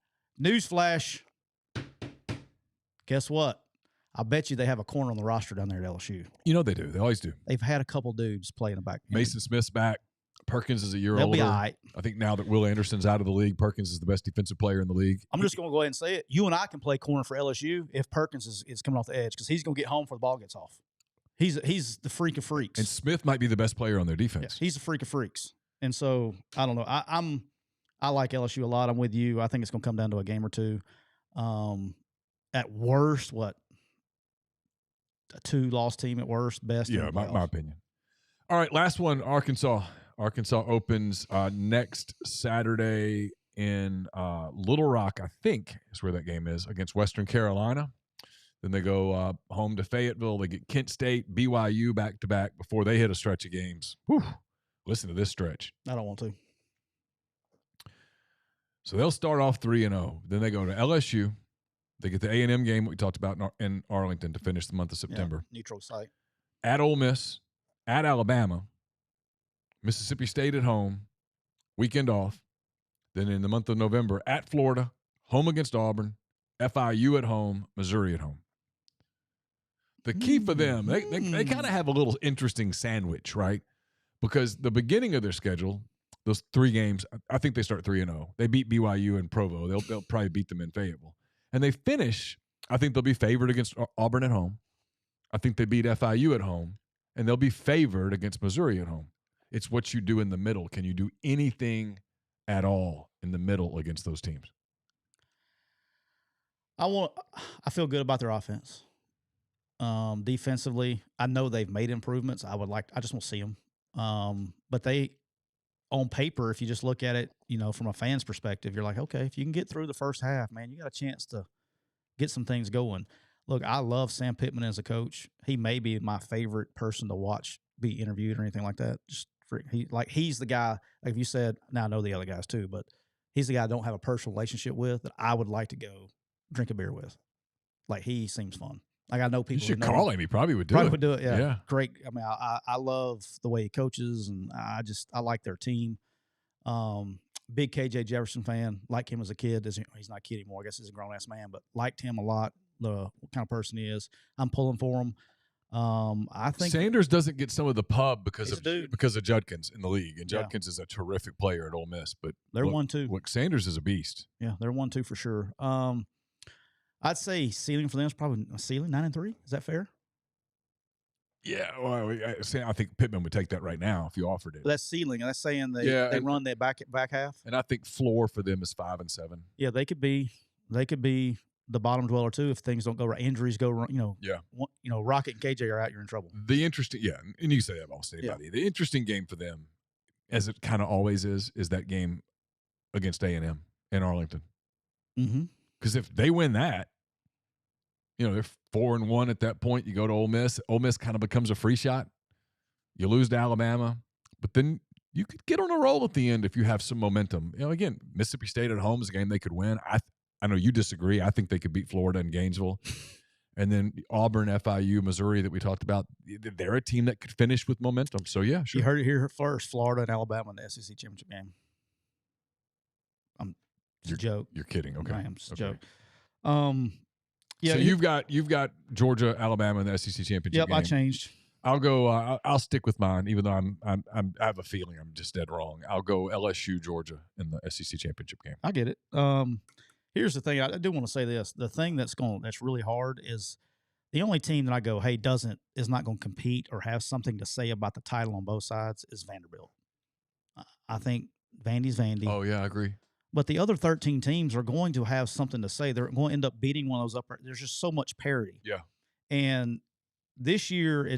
Speaker 2: newsflash. Guess what? I bet you they have a corner on the roster down there at LSU.
Speaker 1: They do. They always do.
Speaker 2: They've had a couple dudes play in the back.
Speaker 1: Mason Smith's back. Perkins is a year older.
Speaker 2: They'll be all right.
Speaker 1: I think now that Will Anderson's out of the league, Perkins is the best defensive player in the league.
Speaker 2: I'm just going to go ahead and say it. You and I can play corner for LSU if Perkins is coming off the edge because he's going to get home before the ball gets off. He's the freak of freaks.
Speaker 1: And Smith might be the best player on their defense.
Speaker 2: Yeah, he's a freak of freaks. And so, I don't know. I like LSU a lot. I'm with you. I think it's going to come down to a game or two. At worst, a 2-loss team at worst, best.
Speaker 1: Yeah, my opinion. All right, last one, Arkansas. Arkansas opens next Saturday in Little Rock, I think is where that game is, against Western Carolina. Then they go home to Fayetteville. They get Kent State, BYU back-to-back before they hit a stretch of games. Whew. Listen to this stretch.
Speaker 2: I don't want to.
Speaker 1: So they'll start off 3-0. Then they go to LSU, They get the A&M game we talked about in Arlington to finish the month of September.
Speaker 2: Yeah, neutral site.
Speaker 1: At Ole Miss, at Alabama, Mississippi State at home, weekend off. Then in the month of November, at Florida, home against Auburn, FIU at home, Missouri at home. The key for them, they kind of have a little interesting sandwich, right? Because the beginning of their schedule, those 3 games, I think they start 3-0. They beat BYU and Provo. They'll probably beat them in Fayetteville. And they finish, I think they'll be favored against Auburn at home. I think they beat FIU at home. And they'll be favored against Missouri at home. It's what you do in the middle. Can you do anything at all in the middle against those teams?
Speaker 2: I feel good about their offense. Defensively, I know they've made improvements. I just want to see them. But they, on paper, if you just look at it, from a fan's perspective, you're like, okay, if you can get through the first half, man, you got a chance to get some things going. Look, I love Sam Pittman as a coach. He may be my favorite person to watch be interviewed or anything like that. He's the guy, like you said, now I know the other guys too, but he's the guy I don't have a personal relationship with that I would like to go drink a beer with. Like, he seems fun. Like, I know people.
Speaker 1: You should call him. He probably would do it.
Speaker 2: Yeah. Great. I mean, I love the way he coaches, and I like their team. Big KJ Jefferson fan. Like him as a kid. He's not a kid anymore. I guess he's a grown-ass man, but liked him a lot, what kind of person he is. I'm pulling for him. I think
Speaker 1: Sanders doesn't get some of the pub because of Judkins in the league, and Judkins is a terrific player at Ole Miss. But
Speaker 2: they're 1-2.
Speaker 1: Look, Sanders is a beast.
Speaker 2: Yeah, they're 1-2 for sure. I'd say ceiling for them is probably a ceiling 9-3. Is that fair?
Speaker 1: Yeah, well, I think Pittman would take that right now if you offered it.
Speaker 2: But that's ceiling. That's saying they run that back half.
Speaker 1: And I think floor for them is 5-7.
Speaker 2: Yeah, they could be the bottom dweller too if things don't go right. Injuries go wrong. Rocket and KJ are out, you're in trouble.
Speaker 1: The interesting, and you say that about anybody. Yeah. The interesting game for them, as it kind of always is that game against A&M in Arlington.
Speaker 2: Mm-hmm.
Speaker 1: Because if they win that, they're 4-1 at that point. You go to Ole Miss. Ole Miss kind of becomes a free shot. You lose to Alabama, but then you could get on a roll at the end if you have some momentum. Again, Mississippi State at home is a game they could win. I know you disagree. I think they could beat Florida and Gainesville. And then Auburn, FIU, Missouri that we talked about, they're a team that could finish with momentum. So, yeah, sure.
Speaker 2: You heard it here first, Florida and Alabama in the SEC championship game. It's a joke.
Speaker 1: You're kidding. Okay.
Speaker 2: I am. It's a joke.
Speaker 1: Yeah, so you've got Georgia, Alabama in the SEC championship game.
Speaker 2: Yep, I changed.
Speaker 1: I'll go. I'll stick with mine, even though I have a feeling I'm just dead wrong. I'll go LSU, Georgia in the SEC championship game.
Speaker 2: I get it. Here's the thing. I do want to say this. The thing that's really hard is the only team that I go, hey, is not going to compete or have something to say about the title on both sides is Vanderbilt. I think Vandy's Vandy.
Speaker 1: Oh yeah, I agree.
Speaker 2: But the other 13 teams are going to have something to say. They're going to end up beating one of those upper. There's just so much parity.
Speaker 1: Yeah.
Speaker 2: And this year,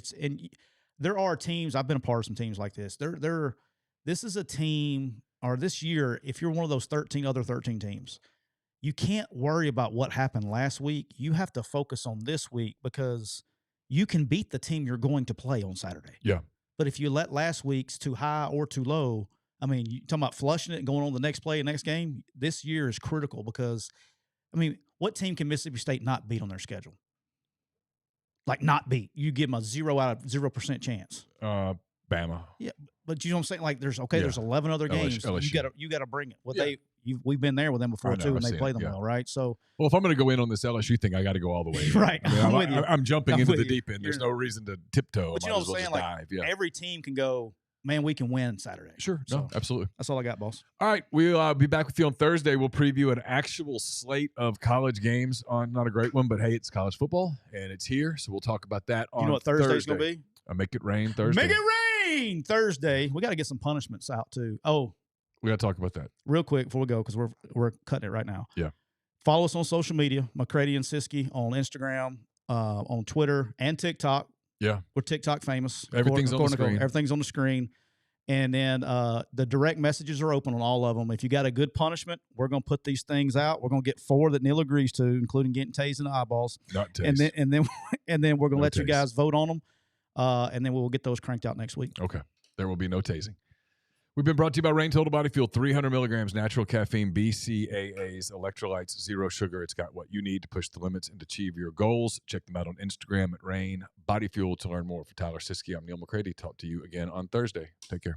Speaker 2: there are teams. I've been a part of some teams like this. This is a team, or this year, if you're one of those other 13 teams, you can't worry about what happened last week. You have to focus on this week because you can beat the team you're going to play on Saturday.
Speaker 1: Yeah.
Speaker 2: But if you let last week's too high or too low, I mean, you talking about flushing it and going on the next play, next game, this year is critical because, what team can Mississippi State not beat on their schedule? Like, not beat. You give them a 0 out of 0% chance.
Speaker 1: Bama.
Speaker 2: Yeah, but you know what I'm saying? Like, there's 11 other games.
Speaker 1: LSU.
Speaker 2: You got to bring it. We've been there with them before too, and they play them well, right? So,
Speaker 1: if I'm going to go in on this LSU thing, I got to go all the way.
Speaker 2: Right.
Speaker 1: I'm jumping into the deep end. There's no reason to tiptoe.
Speaker 2: But you know what I'm saying? Like,
Speaker 1: dive. Yeah.
Speaker 2: Every team can go, man, we can win Saturday.
Speaker 1: Sure. No, absolutely.
Speaker 2: That's all I got, boss.
Speaker 1: All right. We'll be back with you on Thursday. We'll preview an actual slate of college games on, not a great one, but hey, it's college football and it's here. So we'll talk about that on Thursday.
Speaker 2: You know what Thursday's going to be?
Speaker 1: Make It Rain Thursday.
Speaker 2: Make it rain Thursday. We got to get some punishments out too. Oh,
Speaker 1: we got to talk about that
Speaker 2: real quick before we go because we're cutting it right now.
Speaker 1: Yeah.
Speaker 2: Follow us on social media, McCready and Siskey on Instagram, on Twitter and TikTok.
Speaker 1: Yeah.
Speaker 2: We're TikTok famous.
Speaker 1: Everything's on the screen.
Speaker 2: Everything's on the screen. And then the direct messages are open on all of them. If you got a good punishment, we're going to put these things out. We're going to get 4 that Neil agrees to, including getting tased in the eyeballs.
Speaker 1: Not tased.
Speaker 2: And then we're going to let you guys vote on them. And then we'll get those cranked out next week.
Speaker 1: Okay. There will be no tasing. We've been brought to you by Rain Total Body Fuel, 300 milligrams, natural caffeine, BCAAs, electrolytes, zero sugar. It's got what you need to push the limits and achieve your goals. Check them out on Instagram at Rain Body Fuel to learn more. For Tyler Siskey, I'm Neil McCready. Talk to you again on Thursday. Take care.